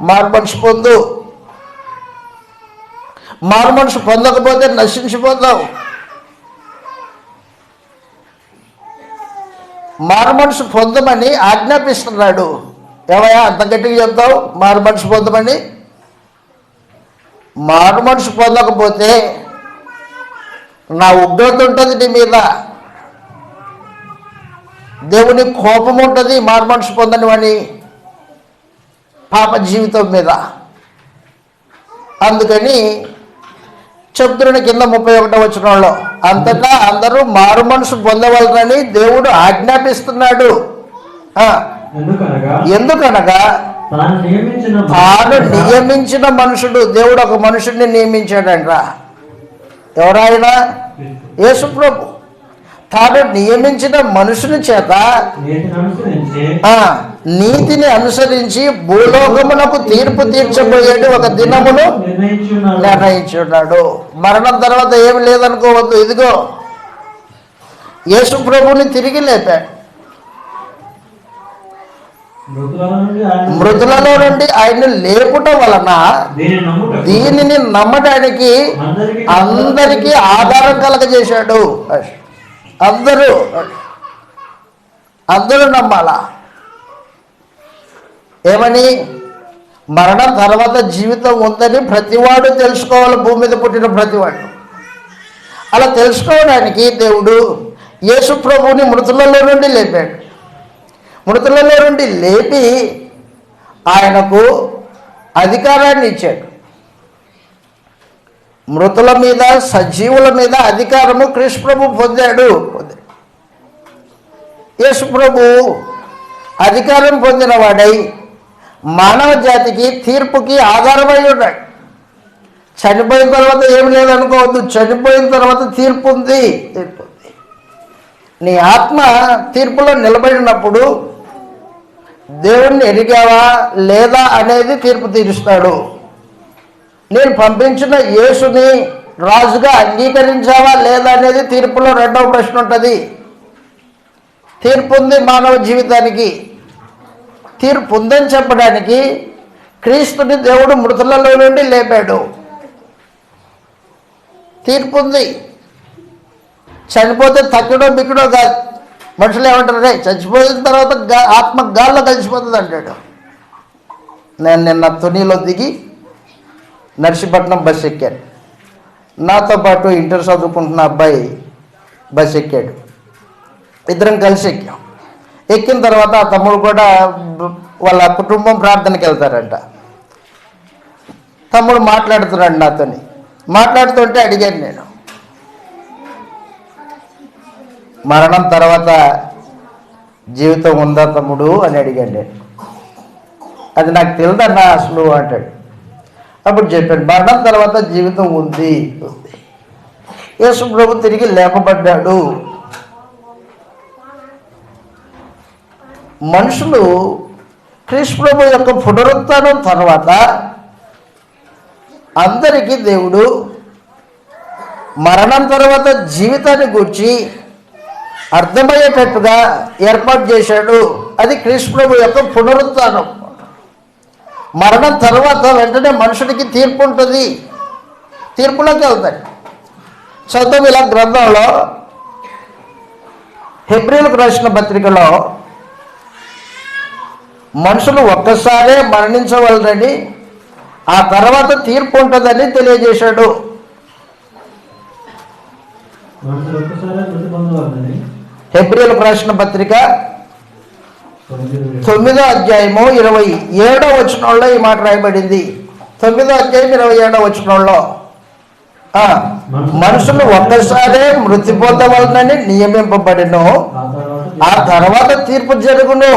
మారు మనసు పొందు. మారు మనసు పొందకపోతే నశించిపోతావు. మారు మనసు పొందమని ఆజ్ఞాపిస్తున్నాడు. ఏమయ్యా అంత గట్టిగా చెప్తావు మారు మనసు పొందమని? మారు మనసు పొందకపోతే నా ఉగ్రత ఉంటుంది నీ మీద, దేవుని కోపం ఉంటుంది మారు మనసు పొందనివని పాప జీవితం మీద. అందుకని చెప్తున్న కింద 31వ వచనంలో అంతటా అందరూ మారు మనసు పొందవలనని దేవుడు ఆజ్ఞాపిస్తున్నాడు. ఎందుకనగా తాను నియమించిన మనుషుడు, దేవుడు ఒక మనుషుడిని నియమించాడంట. ఎవరాయన? యేసు ప్రభు. తాను నియమించిన మనుషుని చేత నీతిని అనుసరించి భూలోకమునకు తీర్పు తీర్చబోయేది ఒక దినమును నిర్ణయించున్నాడు. మరణం తర్వాత ఏమి లేదనుకోవద్దు. ఇదిగో యేసు ప్రభుని తిరిగి లేపాడు. మృతులలో నుండి ఆయన్ని లేపుట వలన దీనిని నమ్మడానికి అందరికీ ఆధారం కలగజేశాడు. అందరూ నమ్మాలా? ఏమని? మరణం తర్వాత జీవితం ఉందని ప్రతివాడు తెలుసుకోవాలి. భూమి మీద పుట్టిన ప్రతివాడు అలా తెలుసుకోవడానికి దేవుడు యేసు ప్రభువుని మృతులలో నుండి లేపాడు. మృతులలో నుండి లేపి ఆయనకు అధికారాన్ని ఇచ్చాడు. మృతుల మీద సజీవుల మీద అధికారము క్రీస్తు ప్రభు పొందాడు. యేసు ప్రభు అధికారం పొందిన వాడై మానవ జాతికి తీర్పుకి ఆధారమై ఉన్నాడు. చనిపోయిన తర్వాత ఏమి లేదనుకోవద్దు. చనిపోయిన తర్వాత తీర్పు ఉంది. నీ ఆత్మ తీర్పులో నిలబడినప్పుడు దేవుణ్ణి ఎరిగావా లేదా అనేది తీర్పు తీరుస్తాడు. నేను పంపించిన యేసుని రాజుగా అంగీకరించావా లేదా అనేది తీర్పులో రెండవ ప్రశ్న ఉంటుంది. తీర్పు ఉంది మానవ జీవితానికి. తీర్పు ఉందని చెప్పడానికి క్రీస్తుని దేవుడు మృతులలో నుండి లేపాడు. తీర్పు ఉంది. చనిపోతే తక్కడో బిక్కడో కాదు. మనుషులు ఏమంటారు? రే చచ్చిపోయిన తర్వాత ఆత్మ గాల్లో కలిసిపోతుంది అంటాడు. నేను నిన్న తునిలో దిగి నర్సీపట్నం బస్ ఎక్కాను. నాతో పాటు ఇంటర్ చదువుకుంటున్న అబ్బాయి బస్ ఎక్కాడు. ఇద్దరం కలిసి ఎక్కాం. ఎక్కిన తర్వాత ఆ తమ్ముడు కూడా వాళ్ళ కుటుంబం ప్రార్థనకి వెళ్తారంట. తమ్ముడు మాట్లాడుతున్నాడు నాతోని. మాట్లాడుతుంటే అడిగాను నేను, మరణం తర్వాత జీవితం ఉందా తమ్ముడు అని అడిగాను నేను. అది నాకు తెలియదన్నా అసలు అంటాడు. అప్పుడు చెప్పాడు, మరణం తర్వాత జీవితం ఉంది. యేసు ప్రభు తిరిగి లేపబడ్డాడు. మనుషులు క్రీస్తు ప్రభు యొక్క పునరుత్థానం తర్వాత అందరికీ దేవుడు మరణం తర్వాత జీవితాన్ని గూర్చి అర్థమయ్యేటట్టుగా ఏర్పాటు చేశాడు. అది క్రీస్తు ప్రభు యొక్క పునరుత్థానం. మరణం తర్వాత వెంటనే మనుషుడికి తీర్పు ఉంటుంది. తీర్పులోకి వెళ్తాడు. చదువు ఇలా గ్రంథంలో హెబ్రీలకు రాసిన పత్రికలో మనుషులు ఒక్కసారే మరణించవలనని ఆ తర్వాత తీర్పు ఉంటుందని తెలియజేశాడు. హెబ్రీలకు రాసిన పత్రిక 9వ అధ్యాయము 27వ వచనంలో ఈ మాట రాయబడింది. 9వ అధ్యాయం 27వ వచనంలో మనుషులు ఒక్కసారే మృతి పొందవలనని నియమింపబడిను, ఆ తర్వాత తీర్పు జరుగును.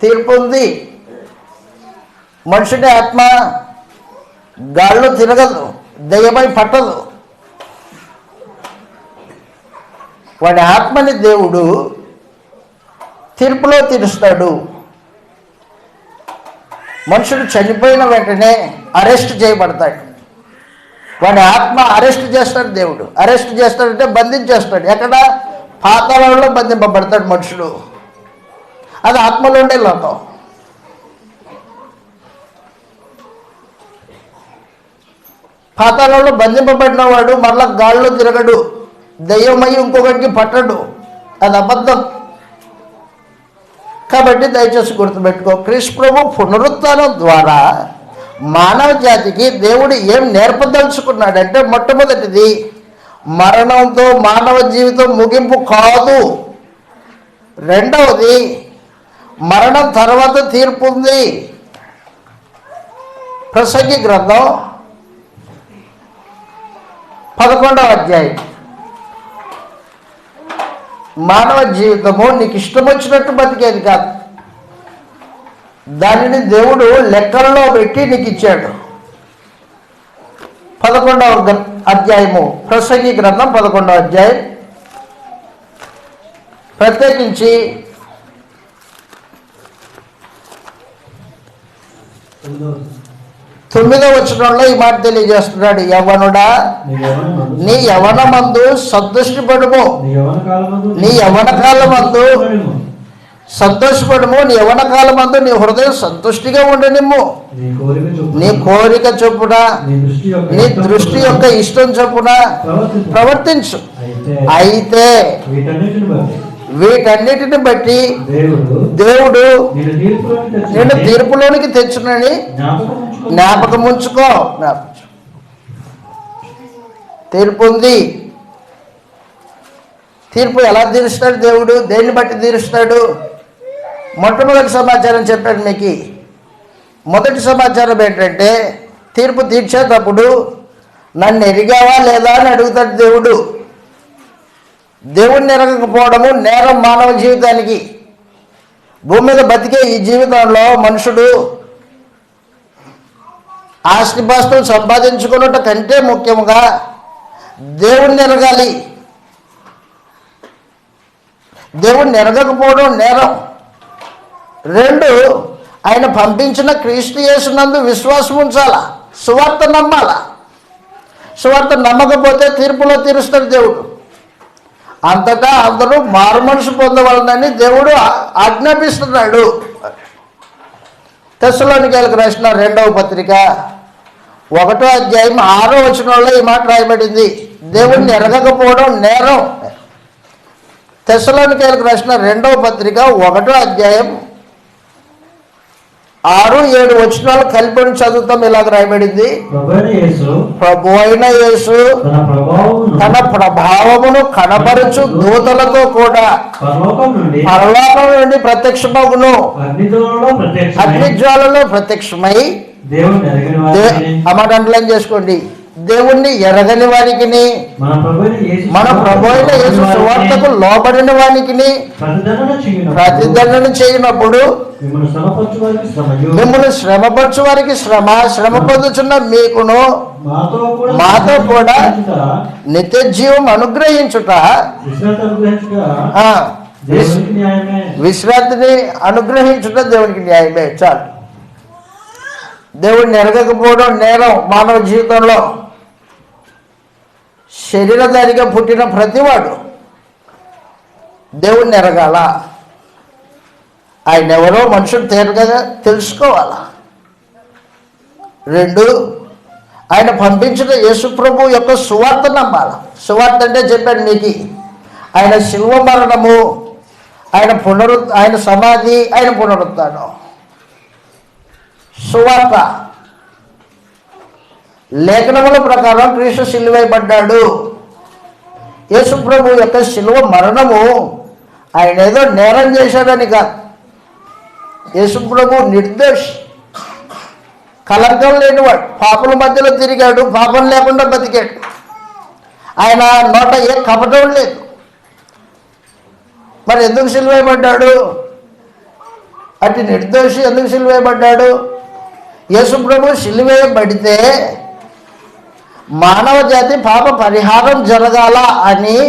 తీర్పు ఉంది. మనుషుడి ఆత్మ గాల్లో తిరగదు, దయ్యమై పట్టదు. వాడి ఆత్మని దేవుడు తీర్పులో తీరుస్తాడు. మనుషుడు చనిపోయిన వెంటనే అరెస్ట్ చేయబడతాడు. వాడి ఆత్మ అరెస్ట్ చేస్తాడు. దేవుడు అరెస్ట్ చేస్తాడంటే బంధించేస్తాడు. ఎక్కడ? పాతాళంలో బంధింపబడతాడు మనుషుడు. అది ఆత్మలో ఉండే లోకం. పాతాళంలో బంధింపబడిన వాడు మరలా గాల్లో తిరగడు, దయ్యమై ఇంకొకటికి పట్టడు. అది అబద్ధం. కాబట్టి దయచేసి గుర్తుపెట్టుకో, క్రీస్తు ప్రభు పునరుత్థానం ద్వారా మానవ జాతికి దేవుడు ఏం నేర్పదలుచుకున్నాడంటే, మొట్టమొదటిది మరణంతో మానవ జీవితం ముగింపు కాదు. రెండవది మరణం తర్వాత తీర్పు ఉంది. ప్రసంగి గ్రంథం 11వ అధ్యాయం. మానవ జీవితము నీకు ఇష్టం వచ్చినట్టు బతికేది కాదు. దానిని దేవుడు లెక్కల్లో పెట్టి నీకు ఇచ్చాడు. 11వ అధ్యాయము ప్రసంగి గ్రంథం 11వ అధ్యాయం ప్రత్యేకించి 9వ వచనంలో ఈ మాట తెలియజేస్తున్నాడు, యవ్వనుడా నీ యవ్వనమందు సంతోషపడుము, నీ యవ్వన కాలమందు సంతోషపడము, నీ యవ్వన కాలమందు నీ హృదయం సంతుష్టిగా ఉండనిమ్ము, నీ కోరిక చొప్పున నీ దృష్టి యొక్క ఇష్టం చొప్పున ప్రవర్తించు. అయితే వీటన్నిటిని బట్టి దేవుడు నిన్ను తీర్పులోనికి తెచ్చునని జ్ఞాపకం ఉంచుకో. తీర్పు ఉంది. తీర్పు ఎలా తీరుస్తాడు దేవుడు? దేన్ని బట్టి తీరుస్తాడు? మొట్టమొదటి సమాచారం చెప్పాడు మీకు. మొదటి సమాచారం ఏంటంటే, తీర్పు తీర్చేటప్పుడు నన్ను ఎరిగావా లేదా అని అడుగుతాడు దేవుడు. దేవుణ్ణి ఎరగకపోవడము నేరం మానవ జీవితానికి. భూమి మీద బతికే ఈ జీవితంలో మనుషుడు ఆస్తిపాస్తులు సంపాదించుకున్నట్టు కంటే ముఖ్యంగా దేవుణ్ణి ఎరగాలి. దేవుణ్ణి ఎరగకపోవడం నేరం. 2, ఆయన పంపించిన క్రీస్తు యేసునందు విశ్వాసం ఉంచాలా, సువార్త నమ్మాలా. సువార్త నమ్మకపోతే తీర్పులో తీరుస్తాడు దేవుడు. అంతటా అందరూ మారు మనసు పొందవలనని దేవుడు ఆజ్ఞాపిస్తున్నాడు. తెస్సలోనికైలకు రాసిన 2వ పత్రిక 1వ అధ్యాయం 6వ వచనంలో ఈ మాట రాయబడింది, దేవుణ్ణి ఎరగకపోవడం నేరం. తెస్సలోనికైలకు రాసిన 2వ పత్రిక 1వ అధ్యాయం 6-7 వచనాలు కలిపి చదువుతాం. ఇలాగ రాయబడింది, ప్రభు అయిన యేసు తన ప్రభావమును కనపరచు దూతలతో కూడా పరలోకం నుండి ప్రత్యక్షమగును, అగ్నిజ్వాలలో ప్రత్యక్షమై. ఆ మాట అండర్లైన్ చేసుకోండి. దేవుణ్ణి ఎరగని వారికి, మన ప్రభు అయిన యేసు సువార్తకు లోబడిన వానికి ప్రతిదండన చేయనప్పుడు మిమ్మల్ని శ్రమపరచు వారికి శ్రమ పొందుచున్న మీకును మాతో కూడా నిత్య జీవం అనుగ్రహించుట, విశ్రాంతిని అనుగ్రహించుట దేవునికి న్యాయమే. చాలు. దేవుడిని ఎరగకపోవడం నేరం మానవ జీవితంలో. శరీరధారిగా పుట్టిన ప్రతివాడు దేవుణ్ణి ఎరగాల. ఆయన ఎవరో మనుషులు తేలికగా తెలుసుకోవాలా. 2, ఆయన పంపించిన యేసుప్రభు యొక్క సువార్త నమ్మాల. సువార్త అంటే చెప్పాడు మీకు, ఆయన శిలువ మరణము, ఆయన సమాధి, ఆయన పునరుత్థానం. సువార్త. లేఖనముల ప్రకారం క్రీస్తు సిలువైపడ్డాడు. యేసుప్రభు యొక్క శిలువ మరణము ఆయన ఏదో నేరం చేశాడని కాదు. యేసుప్రభు నిర్దోషి, కలంకం లేనివాడు, పాపల మధ్యలో తిరిగాడు, పాపం లేకుండా బతికాడు. ఆయన నోట ఏ కపటం లేదు. మరి ఎందుకు సిలువైపడ్డాడు? అటు నిర్దోషి ఎందుకు సిలువైపడ్డాడు? యేసుప్రభు సిలువేయబడితే మానవ జాతి పాప పరిహారం జరగాల అని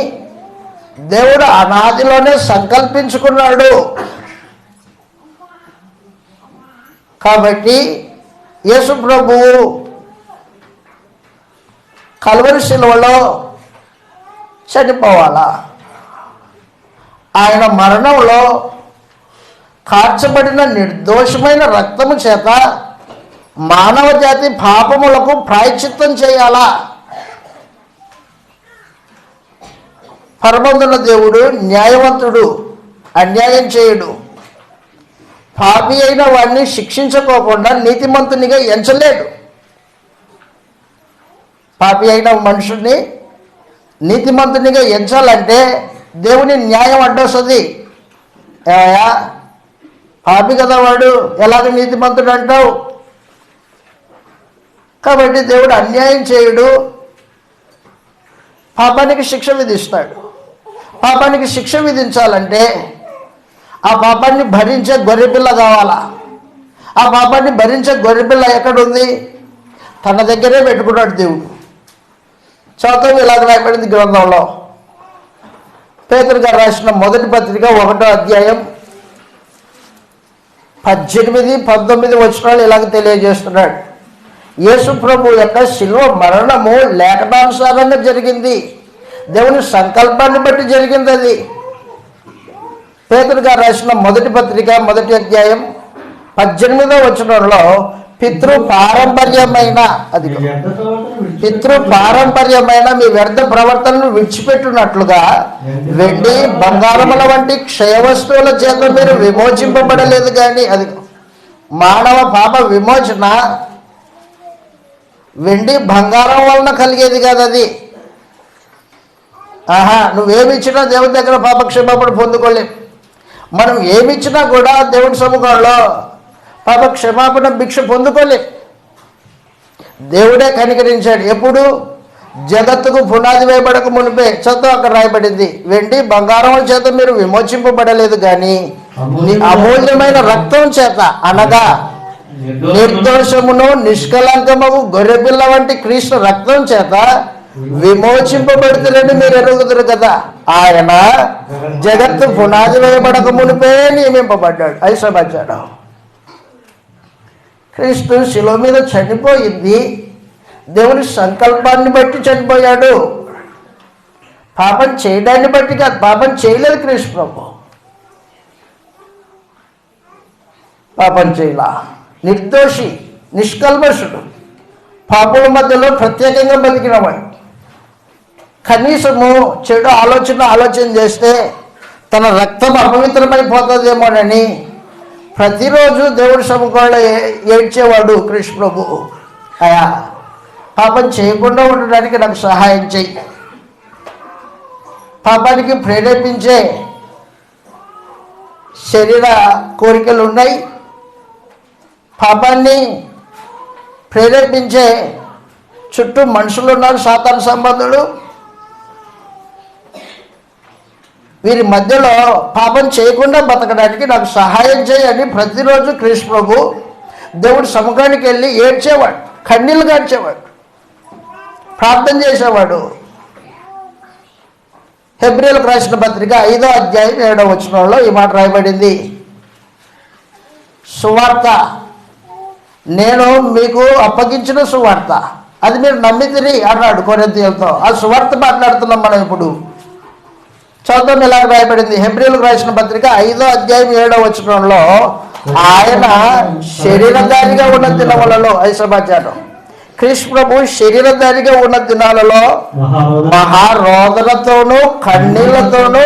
దేవుడు అనాదిలోనే సంకల్పించుకున్నాడు. కాబట్టి యేసుప్రభువు కల్వరి శిలువలో చనిపోవాలా. ఆయన మరణంలో కార్చబడిన నిర్దోషమైన రక్తము చేత మానవ జాతి పాపములకు ప్రాయశ్చిత్తం చేయాలా. పరమందున దేవుడు న్యాయవంతుడు, అన్యాయం చేయుడు. పాపి అయిన వాడిని శిక్షించుకోకుండా నీతిమంతునిగా ఎంచలేడు. పాపి అయిన మనుషుడిని నీతిమంతునిగా ఎంచాలంటే దేవుని న్యాయం అడ్డొస్తుంది. ఏమయ్యా, పాపి కదా వాడు, ఎలాగ నీతిమంతుడు అంటావు? కాబట్టి దేవుడు అన్యాయం చేయుడు, పాపానికి శిక్ష విధిస్తాడు. పాపానికి శిక్ష విధించాలంటే ఆ పాపాన్ని భరించే గొర్రెపిల్ల కావాలా. ఆ పాపాన్ని భరించే గొర్రెపిల్ల ఎక్కడుంది? తన దగ్గరే పెట్టుకున్నాడు దేవుడు. చదువు ఇలాగ రాయబడింది గ్రంథంలో. పేతురు గారు రాసిన మొదటి పత్రిక 1వ అధ్యాయం 18, 19 వచనాలు ఇలాగ తెలియజేస్తున్నాడు. యేసు ప్రభు యొక్క శిలువ మరణము లేఖనానుసారంగా జరిగింది, దేవుని సంకల్పాన్ని బట్టి జరిగింది. అది పేతురు గారు రాసిన మొదటి పత్రిక 1వ అధ్యాయం 18వ వచనంలో పితృపారంపర్యమైన మీ వ్యర్థ ప్రవర్తనను విడిచిపెట్టినట్లుగా వెండి బంగారముల వంటి క్షయ వస్తువుల చేత మీరు విమోచింపబడలేదు. కానీ అది మానవ పాప విమోచన వెండి బంగారం వలన కలిగేది కాదు. అది నువ్వేమిచ్చినా దేవుని దగ్గర పాపక్షమాపణ పొందుకోలేం. మనం ఏమిచ్చినా కూడా దేవుని సముఖంలో పాప క్షమాపణ భిక్ష పొందుకోలేం. దేవుడే కనికరించాడు. ఎప్పుడు? జగత్తుకు పునాది వేయబడక మునిపే. చదువు అక్కడ రాయబడింది, వెండి బంగారం చేత మీరు విమోచింపబడలేదు కానీ అమూల్యమైన రక్తం చేత, అనగా నిర్దోషమును నిష్కలంకముకు గొర్రెపిల్ల వంటి క్రీస్తు రక్తం చేత విమోచింపబడుతున్నట్టు మీరు ఎరుగుదురు కదా. ఆయన జగత్తు పునాది వేయబడక మునిపే నియమింపబడ్డాడు, ఐసబడ్డాడు. క్రీస్తు శిలువ మీద చనిపోయింది దేవుని సంకల్పాన్ని బట్టి చనిపోయాడు, పాపం చేయడాన్ని బట్టి కాదు. పాపం చేయలేదు క్రీస్తు ప్రభు, పాపం చేయలా. నిర్దోషి, నిష్కల్మషుడు, పాపుల మధ్యలో ప్రత్యేకంగా బతికినవాడు. కనీసము చెడు ఆలోచన చేస్తే తన రక్తం అపవిత్రమైపోతుందేమోనని ప్రతిరోజు దేవుడి సముఖంలో ఏడ్చేవాడు కృష్ణ ప్రభు. అయా, పాపం చేయకుండా ఉండడానికి నాకు సహాయం చెయ్యి. పాపానికి ప్రేరేపించే శరీర కోరికలు ఉన్నాయి, పాపాన్ని ప్రేరేపించే చుట్టూ మనుషులు ఉన్నారు, సాతాను సంబంధులు. వీరి మధ్యలో పాపం చేయకుండా బతకడానికి నాకు సహాయం చేయని ప్రతిరోజు కృష్ణ ప్రభు దేవుడి సముఖానికి వెళ్ళి ఏడ్చేవాడు, కన్నీళ్ళు గార్చేవాడు, ప్రార్థన చేసేవాడు. హెబ్రీయులకు రాసిన పత్రిక 5వ అధ్యాయం 7వ వచనంలో ఈ మాట రాయబడింది, సువార్త నేను మీకు అప్పగించిన సువార్త అది మీరు నమ్మితిరి అన్నాడు కొరింథీయులతో. ఆ సువార్త మాట్లాడుతున్నాం మనం ఇప్పుడు. చదువు ఇలాగ రాయబడింది, హెబ్రీయులకు రాసిన పత్రిక 5వ అధ్యాయం 7వ వచనంలో, ఆయన శరీరధారిగా ఉన్న దినములలో, ఐసమాచారం, కృష్ణ ప్రభు శరీరధారిగా ఉన్న దినాలలో మహారోదనతోనూ కన్నీళ్లతోనూ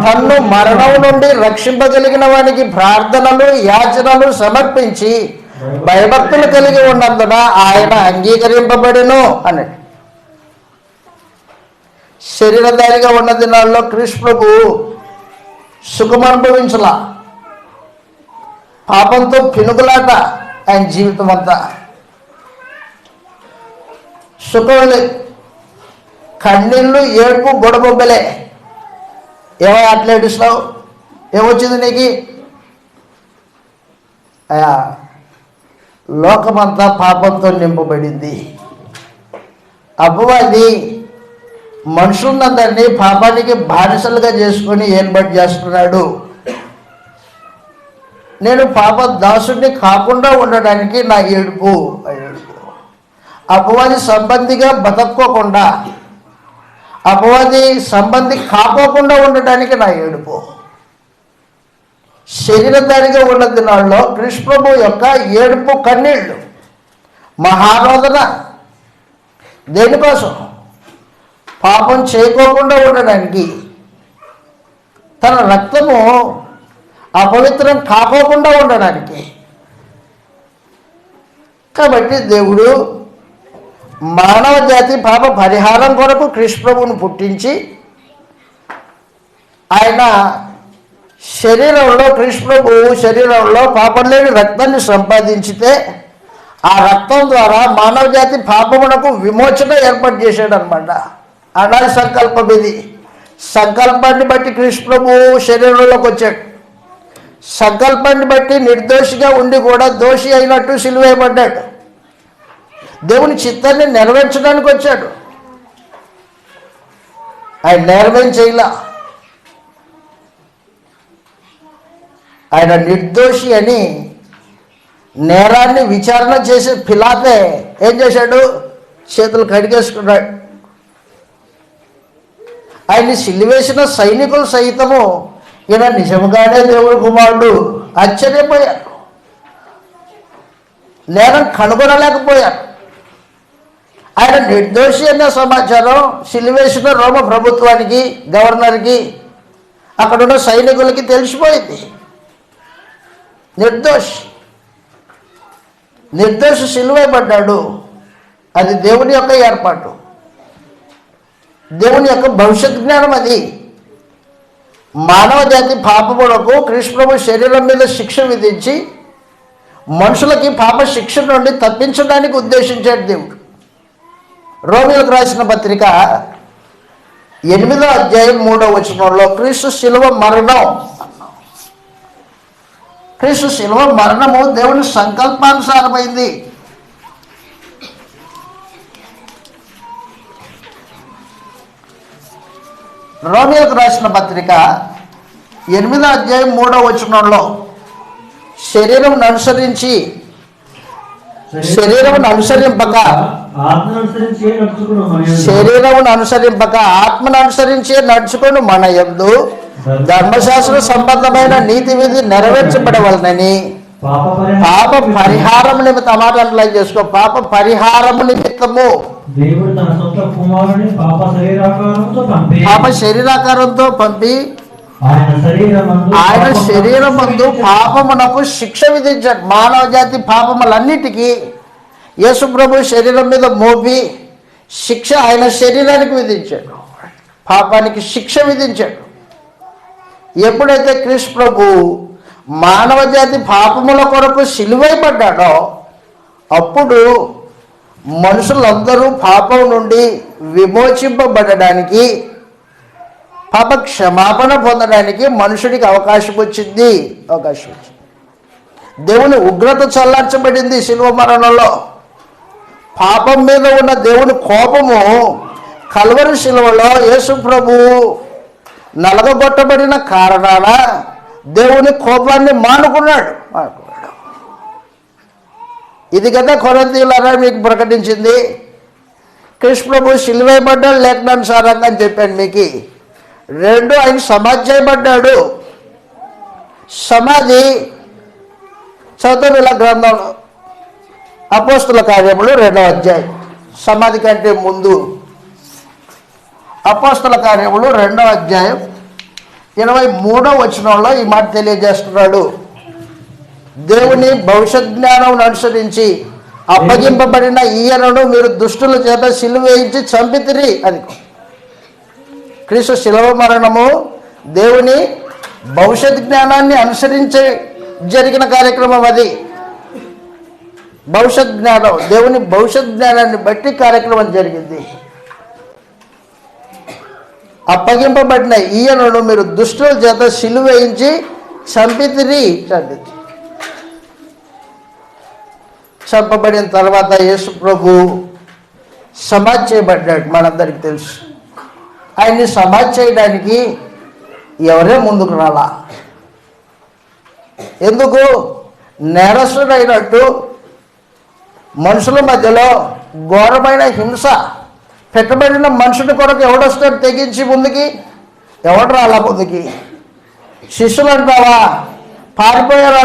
తన్ను మరణం నుండి రక్షింపగలిగిన వానికి ప్రార్థనలు యాచనలు సమర్పించి భయభక్తులు కలిగి ఉన్నందున ఆయన అంగీకరింపబడిను అన్నాడు. శరీరధారిగా ఉన్న దినాల్లో కృష్ణ ప్రభు సుఖం అనుభవించలా, పాపంతో పినుగులాట ఆయన జీవితం అంతా. సుఖం లేదు, కన్నీళ్ళు, ఏడుపు, గొడబొబ్బలే. ఏమో అట్లా ఏడుస్తావు, ఏమొచ్చింది నీకు? అయా, లోకమంతా పాపంతో నింపబడింది. అపవాది మనుషులందరినీ పాపానికి బానిసలుగా చేసుకొని ఏర్పాటు చేస్తున్నాడు. నేను పాప దాసుడిని కాకుండా ఉండడానికి నా ఏడుపు. అపవాది సంబంధిగా బతక్కోకుండా, అపవాది సంబంధి కాకోకుండా ఉండడానికి నా ఏడుపు. శరీరధారిగా ఉన్న దినాల్లో కృష్ణ ప్రభు యొక్క ఏడుపు, కన్నీళ్ళు, మహారోదన. దేనికోసం? పాపం చేయకోకుండా ఉండడానికి, తన రక్తము అపవిత్రం కాకోకుండా ఉండడానికి. కాబట్టి దేవుడు మానవ జాతి పాప పరిహారం కొరకు కృష్ణ ప్రభువును పుట్టించి, ఆయన శరీరంలో, కృష్ణ ప్రభువు శరీరంలో పాపం లేని రక్తాన్ని సంపాదించితే ఆ రక్తం ద్వారా మానవ జాతి పాపమునకు విమోచన ఏర్పాటు చేశాడు అనమాట. అనాది సంకల్పం ఇది. సంకల్పాన్ని బట్టి కృష్ణ ప్రభువు శరీరంలోకి వచ్చాడు. సంకల్పాన్ని బట్టి నిర్దోషిగా ఉండి కూడా దోషి అయినట్టు సిలువేయబడ్డాడు. దేవుని చిత్తాన్ని నెరవేర్చడానికి వచ్చాడు. ఆయన నెరవేర్చేలా ఆయన నిర్దోషి అని నేరాన్ని విచారణ చేసే పిలాతే ఏం చేశాడు? చేతులు కడిగేసుకున్నాడు. ఆయన్ని సిలివేసిన సైనికులు సైతము ఈయన నిజంగానే దేవుడి కుమారుడు ఆశ్చర్యపోయారు, నేరం కనుగొనలేకపోయారు. ఆయన నిర్దోషి అనే సమాచారం సిలివేసిన రోమ ప్రభుత్వానికి, గవర్నర్కి, అక్కడున్న సైనికులకి తెలిసిపోయింది. నిర్దోషి సిలువైపడ్డాడు. అది దేవుని యొక్క ఏర్పాటు, దేవుని యొక్క భవిష్యత్ జ్ఞానం. అది మానవ జాతి పాపములకు కృష్ణ ప్రభు శరీరం మీద శిక్ష విధించి మనుషులకి పాప శిక్ష నుండి తప్పించడానికి ఉద్దేశించాడు దేవుడు. రోమీయులకు రాసిన పత్రిక 8వ అధ్యాయం 3వ వచనంలో క్రీస్తు శిలువ మరణము దేవుని సంకల్పానుసారమైంది. రోమీయులకు రాసిన పత్రిక 8వ అధ్యాయం 3వ వచనంలో శరీరం అనుసరింపక ఆత్మను అనుసరించే నడుచుకుని మన యందు ధర్మశాస్త్ర సంబంధమైన నీతి విధి నెరవేర్చబడవలనని పాప పరిహారం నిమిత్తం పాప పరిహారము నిమిత్తము పాప శరీరాకారంతో పంపి ఆయన శరీరమందు పాపమునకు శిక్ష విధించాడు. మానవ జాతి పాపములన్నిటికీ యేసు ప్రభు శరీరం మీద మోపి శిక్ష ఆయన శరీరానికి విధించాడు, పాపానికి శిక్ష విధించాడు. ఎప్పుడైతే క్రీస్తు ప్రభు మానవ జాతి పాపముల కొరకు సిలువైపడ్డాడో అప్పుడు మనుషులందరూ పాపం నుండి విమోచింపబడడానికి, పాప క్షమాపణ పొందడానికి మనుషుడికి అవకాశం వచ్చింది. దేవుని ఉగ్రత చల్లార్చబడింది శిలువ మరణంలో. పాపం మీద ఉన్న దేవుని కోపము కల్వరి శిలువలో యేసు ప్రభు నలగగొట్టబడిన కారణాన దేవుని కోపాన్ని మానుకున్నాడు. ఇది కదా కొరింథీయులారా మీకు ప్రకటించింది. కృష్ణ ప్రభు సిలువైపడ్డాడు లేఖనానుసారంగా అని చెప్పాను మీకు. 2 ఆయన సమాధి చేయబడ్డాడు. సమాధి చదువు ఇలా గ్రంథంలో అపోస్తుల కార్యములు 2వ అధ్యాయం, సమాధి కంటే ముందు అపోస్తుల కార్యములు 2వ అధ్యాయం 23వ వచనంలో ఈ మాట తెలియజేస్తున్నాడు. దేవుని భవిష్యత్ జ్ఞానం అనుసరించి అప్పగింపబడిన ఈయనను మీరు దుష్టుల చేత సిలువ వేయించి చంపితిరి. అది క్రీస్తు శిలువ మరణము దేవుని భవిష్యత్ జ్ఞానాన్ని అనుసరించే జరిగిన కార్యక్రమం. అది భవిష్యత్ జ్ఞానం, దేవుని భవిష్యత్ జ్ఞానాన్ని బట్టి కార్యక్రమం జరిగింది. అప్పగింపబడిన ఈయనను మీరు దుష్టుల చేత సిలువ వేయించి చంపితిరి. చంపబడిన తర్వాత యేసు ప్రభు సమాధి చేయబడ్డాడు. మనందరికి తెలుసు. ఆయన్ని సమాధి చేయడానికి ఎవరే ముందుకు రాలా. ఎందుకు? నేరస్తుడైనట్టు మనుషుల మధ్యలో ఘోరమైన హింస పెట్టబడిన మనుషుడి కొరకు ఎవడొస్తాడు తెగించి ముందుకి? ఎవడు రాలా ముందుకి? శిష్యులు అంటావా? పారిపోయారు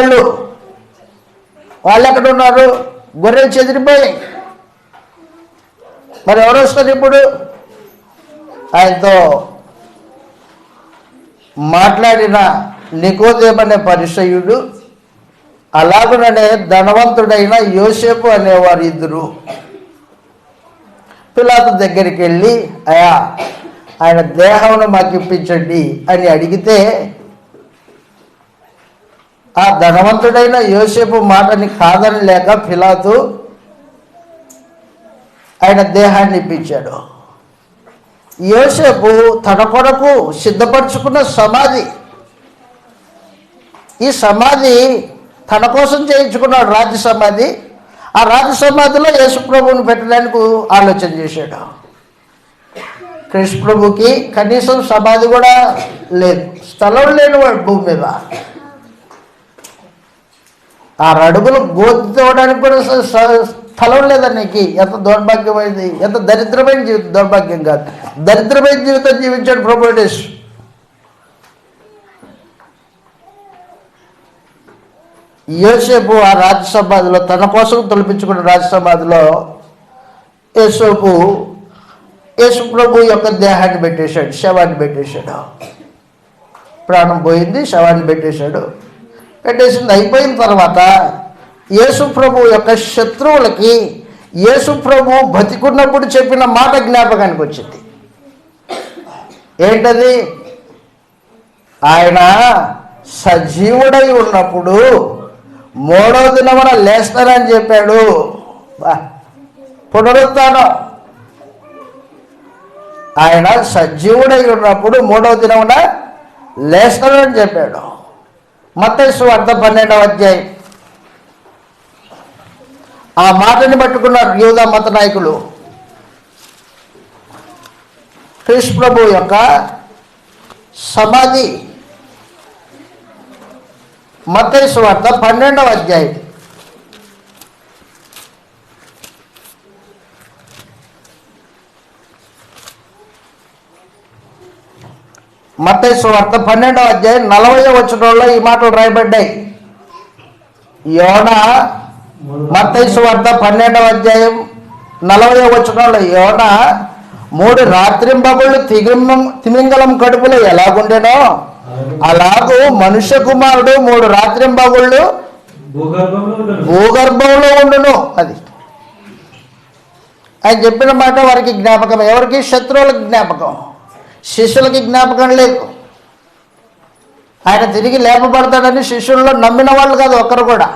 వాళ్ళు ఎక్కడ ఉన్నారు? గొర్రెలు చెదిరిపోయి. మరి ఎవరు వస్తారు ఇప్పుడు? ఆయనతో మాట్లాడిన నికోదేమనే పరిసయ్యుడు, అలాగనే ధనవంతుడైన యోసేపు అనేవారు ఇద్దరు పిలాతు దగ్గరికి వెళ్ళి, అయ్యా ఆయన దేహమును మాకు ఇప్పించండి అని అడిగితే ఆ ధనవంతుడైన యోసేపు మాటని కాదని లేక పిలాతు ఆయన దేహాన్ని ఇప్పించాడు. యోసేపు తన కొరకు సిద్ధపరచుకున్న సమాధి, ఈ సమాధి తన కోసం చేయించుకున్నాడు, రాజ్య సమాధి. ఆ రాజ్య సమాధిలో యేసు ప్రభువుని పెట్టడానికి ఆలోచన చేశాడు. కృష్ణ ప్రభుకి కనీసం సమాధి కూడా లేదు, స్థలం లేనివాడు భూమి మీద. 6 అడుగులు గోతి తోవడానికి కూడా స్థలం లేదా నీకు? ఎంత దౌర్భాగ్యమైంది, ఎంత దరిద్రమైన జీవితం. దౌర్భాగ్యం కాదు, దరిద్రమైన జీవితం జీవించాడు ప్రభు యేసు. యోసేపు ఆ రాజసమాధిలో తన కోసం తొలిపించుకున్న రాజసమాధిలో యేసు ప్రభు యొక్క దేహాన్ని పెట్టేశాడు, శవాన్ని పెట్టేశాడు. ప్రాణం పోయింది, శవాన్ని పెట్టేశాడు. పెట్టేసింది. అయిపోయిన తర్వాత యేసు ప్రభు యొక్క శత్రువులకి యేసు ప్రభు బతికున్నప్పుడు చెప్పిన మాట జ్ఞాపకానికి వచ్చింది. ఏంటది? ఆయన సజీవుడై ఉన్నప్పుడు 3వ దినమున లేస్తానని చెప్పాడు. పునరుత్థానం. ఆయన సజీవుడై ఉన్నప్పుడు 3వ దినమున లేస్తానని చెప్పాడు. మత్తయి సువార్త 12వ అధ్యాయం. ఆ మాటని పట్టుకున్నారు యూదా మత నాయకులు. క్రీస్తు ప్రభు యొక్క సమాధి. మత్తయి సువార్త 12వ అధ్యాయం. మత్తయి సువార్త 12వ అధ్యాయం 40వ వచనంలో ఈ మాటలు రాయబడ్డాయి. యోనా, మత్తయి సువార్త 12వ అధ్యాయం 40వ వచనంలో, యోనా 3 రాత్రింబగుళ్ళు తిమింగలం కడుపులో ఎలాగుండేనో అలాగూ మనుష్య కుమారుడు 3 రాత్రింబగుళ్ళు భూగర్భంలో ఉండును. అది ఆయన చెప్పిన మాట వారికి జ్ఞాపకం. ఎవరికి? శత్రువులకు జ్ఞాపకం, శిష్యులకి జ్ఞాపకం లేదు. ఆయన తిరిగి లేపబడతాడని శిష్యుల్లో నమ్మిన వాళ్ళు కాదు ఒక్కరు కూడా.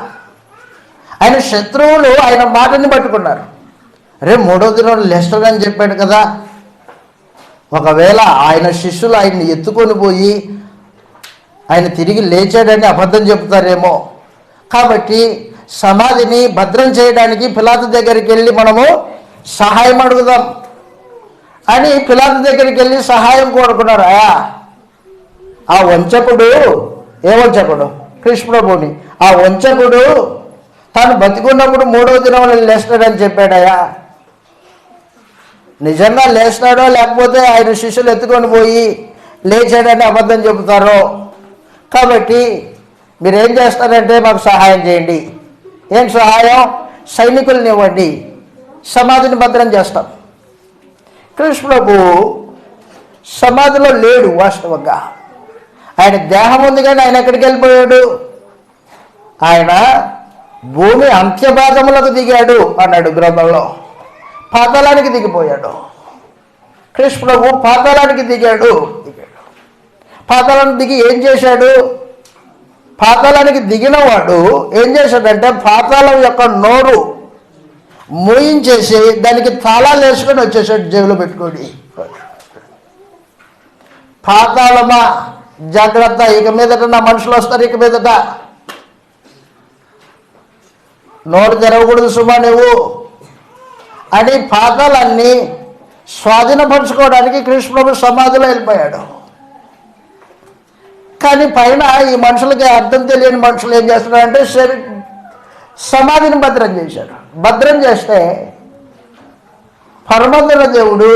ఆయన శత్రువులు ఆయన మాటని పట్టుకున్నారు. అరే 3వ దినం లేస్తాడని చెప్పాడు కదా, ఒకవేళ ఆయన శిష్యులు ఆయన్ని ఎత్తుకొని పోయి ఆయన తిరిగి లేచాడని అబద్ధం చెబుతారేమో. కాబట్టి సమాధిని భద్రం చేయడానికి పిలాతు దగ్గరికి వెళ్ళి మనము సహాయం అడుగుదాం అని పిలాతు దగ్గరికి వెళ్ళి సహాయం కోరుకున్నారు. ఆ వంచకుడు, ఏ వంచకుడు? కృష్ణ ప్రభుని. ఆ వంచకుడు తాను బతికున్నప్పుడు 3వ దినంలో లేస్తాడని చెప్పాడయా. నిజంగా లేస్తాడో లేకపోతే ఆయన శిష్యులు ఎత్తుకొని పోయి లేచాడని అబద్ధం చెబుతారో. కాబట్టి మీరేం చేస్తారంటే మాకు సహాయం చేయండి. ఏం సహాయం? సైనికుల్ని ఇవ్వండి, సమాధిని భద్రం చేస్తాం. కృష్ణ ప్రభు సమాధిలో లేడు వాస్తవంగా. ఆయన దేహం ఉంది కానీ ఆయన ఎక్కడికి వెళ్ళిపోయాడు? ఆయన భూమి అంత్యభాగములకు దిగాడు అన్నాడు గ్రంథంలో. పాతాళానికి దిగిపోయాడు. కృష్ణ ప్రభు పాతాళానికి దిగాడు. పాతాళానికి దిగి ఏం చేశాడు? పాతాళానికి దిగిన వాడు ఏం చేశాడంటే పాతాళం యొక్క నోరు మూయించేసి దానికి తాళాలు వేసుకొని వచ్చేసాడు, జేబులో పెట్టుకోండి. పాతాళమా జాగ్రత్త, ఇక మీదట నా మనుషులు వస్తారు, ఇక మీదట నోరు తెరవకూడదు సుమా నువ్వు అని పాతాళాన్ని స్వాధీనపరచుకోవడానికి కృష్ణ ప్రభు సమాధిలో వెళ్ళిపోయాడు. కానీ పైన ఈ మనుషులకి అర్థం తెలియని మనుషులు ఏం చేస్తున్నారంటే సమాధిని భద్రం చేశాడు. భద్రం చేస్తే పరమందుల దేవుడు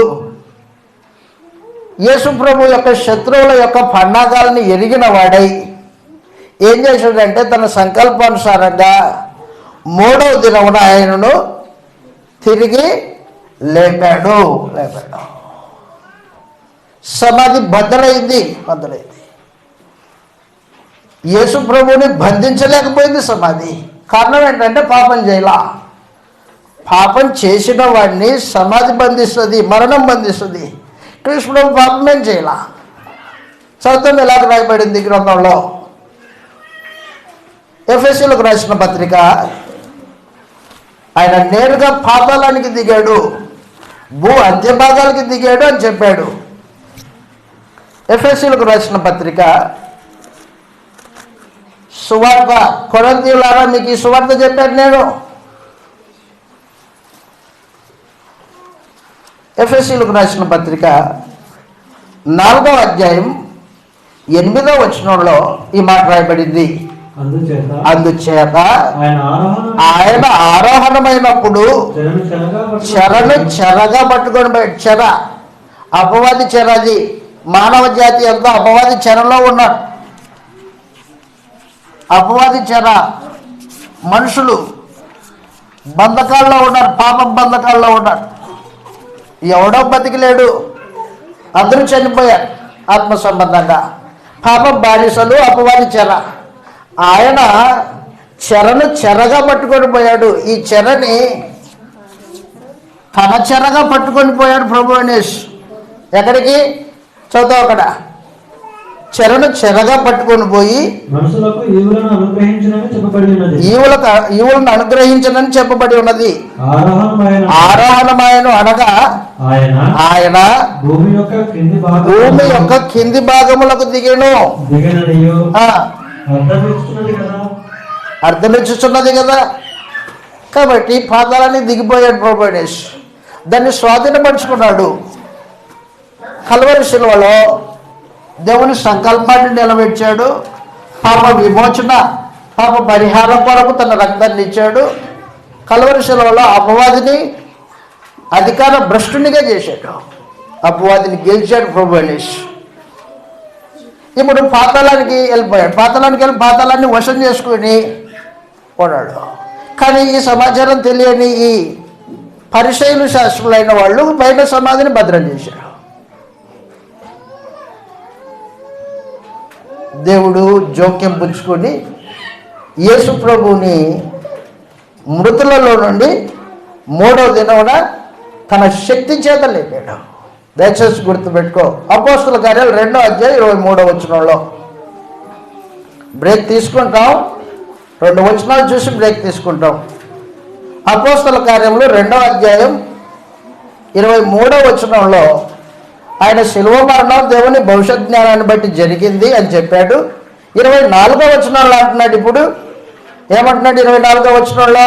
యేసు ప్రభు యొక్క శత్రువుల యొక్క పన్నాగాలని ఎరిగిన వాడై ఏం చేశాడంటే తన సంకల్పానుసారంగా 3వ దినమున ఆయనను తిరిగి లేపాడు. సమాధి బద్దలైంది. యేసు ప్రభువుని బంధించలేకపోయింది సమాధి. కారణం ఏంటంటే పాపం చేయాల. పాపం చేసిన వాడిని సమాధి బంధిస్తుంది, మరణం బంధిస్తుంది. కృష్ణ ప్రభు పాపం ఏం చేయాల? చదువుతాం ఎలాగ రాయబడింది గ్రంథంలో. ఎఫెసీయులకు రాసిన పత్రిక. ఆయన నేరుగా పాతాళానికి దిగాడు, భూ అంత్యభాగాలకి దిగాడు అని చెప్పాడు. ఎఫెసీయులకు రాసిన పత్రిక సువార్త. కొరింథీయులారా మీకు ఈ సువార్త చెప్పాను నేను. ఎఫెసీయులకు రాసిన పత్రిక 4వ అధ్యాయం 8వ వచనంలో ఈ మాట రాయబడింది. అందుచేత ఆయన ఆరోహణమైనప్పుడు చెరగా పట్టుకొని చెర, అపవాది చెర. అది మానవ జాతి అంతా అపవాది చెరలో ఉన్నాడు. అపవాది చెర, మనుషులు బంధకాల్లో ఉన్నారు, పాపం బంధకాల్లో ఉన్నారు. ఎవడో బతికిలేడు, అందరూ చనిపోయారు ఆత్మ సంబంధంగా. పాపం బానిసలు, అపవాది చెర. ఆయన చెరగా పట్టుకొని పోయాడు. ఈ చెరని తన చెరగా పట్టుకొని పోయాడు ప్రభు అనేసి. ఎక్కడికి చదువుతావు అక్కడ. చెరగా పట్టుకొని పోయి ఈవులను అనుగ్రహించనని చెప్పబడి ఉన్నది. ఆరోహణమైన అనగా ఆయన భూమి యొక్క కింది భాగములకు దిగను. అర్థమిచ్చుచున్నది కదా. కాబట్టి పాదాలని దిగిపోయాడు ప్రభు. దాన్ని స్వాధీనపరుచుకున్నాడు. కల్వరి శిలువలో దేవుని సంకల్పాన్ని నిలబెట్టాడు. పాప విమోచన, పాప పరిహారం కొరకు తన రక్తాన్ని ఇచ్చాడు. కల్వరి శిలువలో అపవాదిని అధికార భ్రష్టునిగా చేశాడు. అపవాదిని గెలిచాడు ప్రభు అనేసి. ఇప్పుడు పాతాళానికి వెళ్ళిపోయాడు. పాతాళానికి వెళ్ళి పాతాళాన్ని వశం చేసుకుని పోనాడు. కానీ ఈ సమాచారం తెలియని ఈ పరిశైలు శాస్త్రులైన వాళ్ళు బయట సమాధిని భద్రం చేశారు. దేవుడు జోక్యం పుచ్చుకొని యేసు ప్రభువుని మృతులలో నుండి 3వ దినమున తన శక్తి చేత లేపాడు. దయచేసి గుర్తుపెట్టుకో. అపోస్తల కార్యాలు 2వ అధ్యాయం 23వ వచనంలో బ్రేక్ తీసుకుంటాం. 2 వచనాలు చూసి బ్రేక్ తీసుకుంటాం. అపోస్తల కార్యంలో 2వ అధ్యాయం 23వ వచనంలో ఆయన శిలువ మరణం దేవుని భవిష్యత్ జ్ఞానాన్ని బట్టి జరిగింది అని చెప్పాడు. 24వ వచనంలో అంటున్నాడు. ఇప్పుడు ఏమంటున్నాడు 24వ వచనంలో?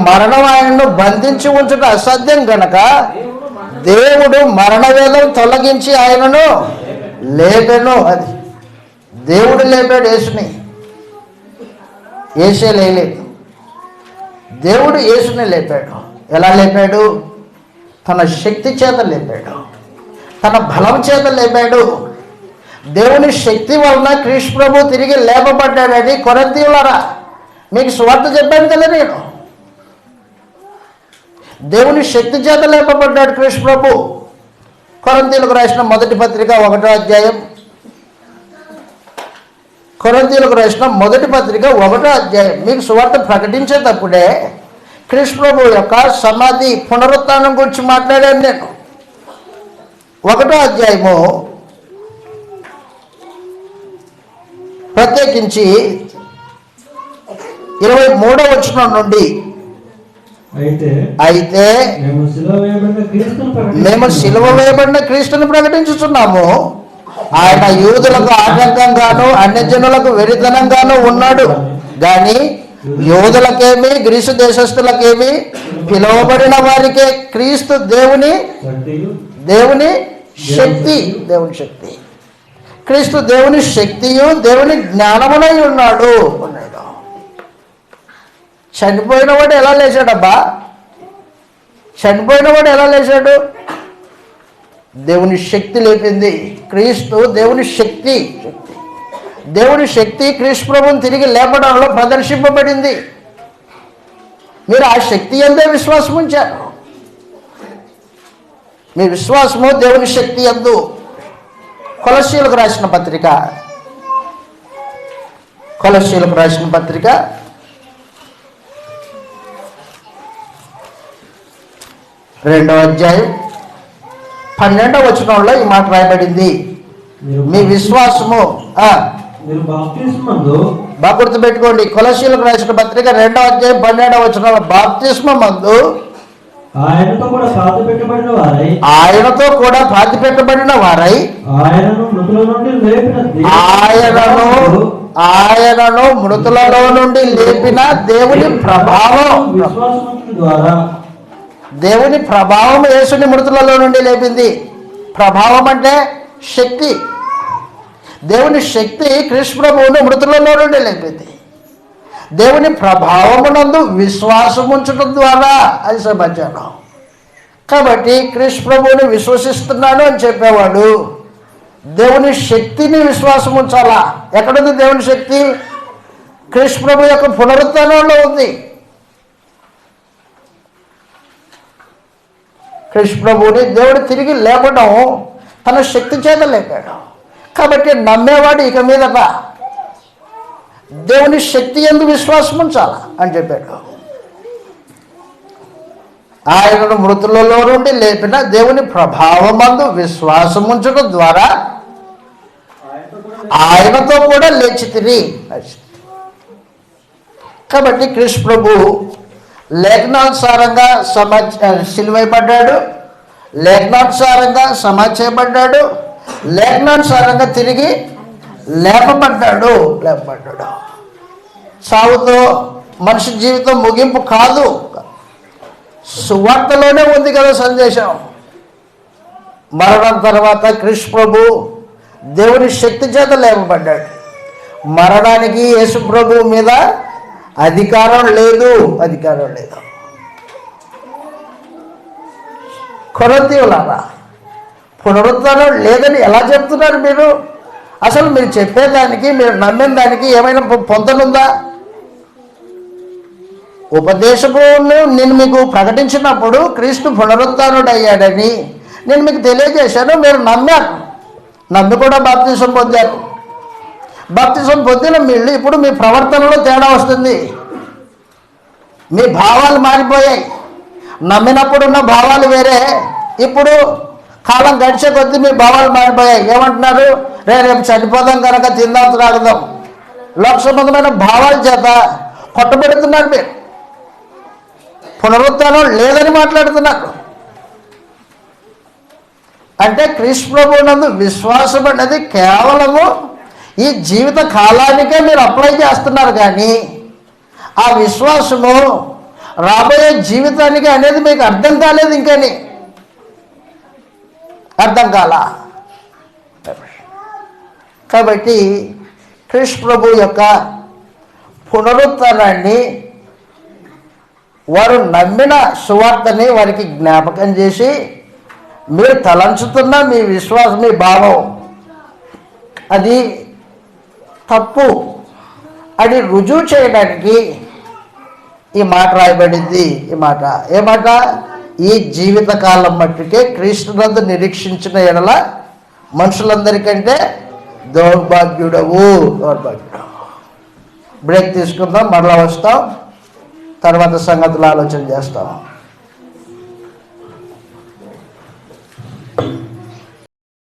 మరణం ఆయనను బంధించి ఉంచడం అసాధ్యం గనక దేవుడు మరణవేదం తొలగించి ఆయనను లేపెను. అది దేవుడు లేపాడు యేసుని. యేసే లేలేదు, దేవుడు యేసుని లేపాడు. ఎలా లేపాడు? తన శక్తి చేత లేపాడు, తన బలం చేత లేపాడు. దేవుని శక్తి వలన క్రీస్తు ప్రభు తిరిగి లేపబడ్డాడని కొరింథీయులారా మీకు సువార్త చెప్పాను కదా నేను. దేవుని శక్తి చేత లేపబడ్డాడు క్రీస్తు ప్రభు. కొరింథీయులకు రాసిన మొదటి పత్రిక 1వ అధ్యాయం. కొరింథీయులకు రాసిన మొదటి పత్రిక 1వ అధ్యాయం. మీకు సువార్త ప్రకటించేటప్పుడే క్రీస్తు ప్రభు యొక్క సమాధి పునరుత్థానం గురించి మాట్లాడాను నేను. 1వ అధ్యాయము ప్రత్యేకించి 23వ వచనం నుండి అయితే మేము సిలువ వేయబడిన క్రీస్తుని ప్రకటించుచున్నాము. ఆయన యూదులకు ఆటంకంగాను అన్యజనులకు వెరితనంగాను ఉన్నాడు గాని యోధులకేమి గ్రీసు దేశస్థులకేమి పిలువబడిన వారికే క్రీస్తు దేవుని శక్తి. క్రీస్తు దేవుని శక్తియు దేవుని జ్ఞానమునై ఉన్నాడు. చనిపోయినవాడు ఎలా లేచాడబ్బా? చనిపోయినవాడు ఎలా లేచాడు? దేవుని శక్తి లేపింది. క్రీస్తు దేవుని శక్తి. దేవుని శక్తి క్రీస్తు ప్రభువుని తిరిగి లేపడంలో ప్రదర్శింపబడింది. మీరు ఆ శక్తి యందే విశ్వాసం ఉంచారు. మీ విశ్వాసము దేవుని శక్తి యందు. కొలస్సీయులకు రాసిన పత్రిక 2వ అధ్యాయం 12వ వచనంలో ఈ మాట రాయబడింది. మీ విశ్వాసము బాగా గుర్తుపెట్టుకోండి. కొలస్సీయులకు రాసిన పత్రిక 2వ అధ్యాయం 12వ వచనంలో బాప్తిస్మం మందు ఆయనతో కూడా పాతి పెట్టబడిన వారై ఆయనను మృతులలో నుండి లేపిన దేవుని ప్రభావం యేసుని మృతులలో నుండి లేపింది. ప్రభావం అంటే శక్తి. దేవుని శక్తి క్రీస్తు ప్రభువును మృతులలో నుండి లేపింది. దేవుని ప్రభావమునందు విశ్వాసం ఉంచడం ద్వారా అది సమాచారం. కాబట్టి క్రీస్తు ప్రభువుని విశ్వసిస్తున్నాను అని చెప్పేవాడు దేవుని శక్తిని విశ్వాసం ఉంచాలా. ఎక్కడుంది దేవుని శక్తి? క్రీస్తు ప్రభు యొక్క పునరుత్థానంలో ఉంది. క్రీస్తు ప్రభువుని దేవుడు తిరిగి లేపడం తన శక్తి చేత లేపాడు. కాబట్టి నమ్మేవాడు ఇక మీదట దేవుని శక్తి యందు విశ్వాసం ఉంచాలా అని చెప్పాడు. ఆయనను మృతులలో నుండి లేపిన దేవుని ప్రభావమందు విశ్వాసం ఉంచడం ద్వారా ఆయనతో కూడా లేచితిరి. కాబట్టి క్రీస్తు ప్రభు లేఖనానుసారంగా సిలువైపడ్డాడు, లేఖనానుసారంగా సమాచేయబడ్డాడు, లేఖనానుసారంగా తిరిగి లేపబడ్డాడు. సావుతో మనిషి జీవితం ముగింపు కాదు. సువార్తలోనే ఉంది కదా సందేశం. మరణం తర్వాత క్రీస్తు ప్రభు దేవుని శక్తి చేత లేపబడ్డాడు. మరణానికి యేసు ప్రభు మీద అధికారం లేదు. కొరింథీయులారా, పునరుత్థానం లేదని ఎలా చెప్తున్నారు మీరు? అసలు మీరు చెప్పేదానికి, మీరు నమ్మిన దానికి ఏమైనా పొందనుందా? ఉపదేశమును నేను మీకు ప్రకటించినప్పుడు క్రీస్తు పునరుత్థానుడు అయ్యాడని నేను మీకు తెలియజేశాను. మీరు నమ్మారు, నమ్మి కూడా బాప్తిసం పొందారు. బాప్తిసం పొందిన మీరు ఇప్పుడు మీ ప్రవర్తనలో తేడా వస్తుంది. మీ భావాలు మారిపోయాయి. నమ్మినప్పుడున్న భావాలు వేరే, ఇప్పుడు కాలం గడిచే కొద్దీ మీ భావాలు మారిపోయాయి. ఏమంటున్నారు? రేపు చనిపోదాం కనుక తిందాం త్రాగుదాం, లోక సంబంధమైన భావాల చేత కొట్టబెడుతున్నారు. మీరు పునరుత్థానం లేదని మాట్లాడుతున్నారు. అంటే క్రీస్తు ప్రభువునందు విశ్వాసం అనేది కేవలము ఈ జీవిత కాలానికే మీరు అప్లై చేస్తున్నారు, కానీ ఆ విశ్వాసము రాబోయే జీవితానికి అనేది మీకు అర్థం కాలేదు. ఇంకని అర్థం కాలా. కాబట్టి క్రీస్తు ప్రభు యొక్క పునరుత్థానాన్ని వారు నమ్మిన సువార్తని వారికి జ్ఞాపకం చేసి, మీరు తలంచుతున్న మీ విశ్వాసం, మీ భావం అది తప్పు అని రుజువు చేయడానికి ఈ మాట రాయబడింది. ఏ మాట? ఈ జీవితకాలం మట్టుకే క్రీస్తునందు నిరీక్షించిన ఎడల మనుషులందరికంటే దౌర్భాగ్యుడవు. బ్రేక్ తీసుకుందాం, మరలా వస్తాం, తర్వాత సంగతులు ఆలోచన చేస్తాం.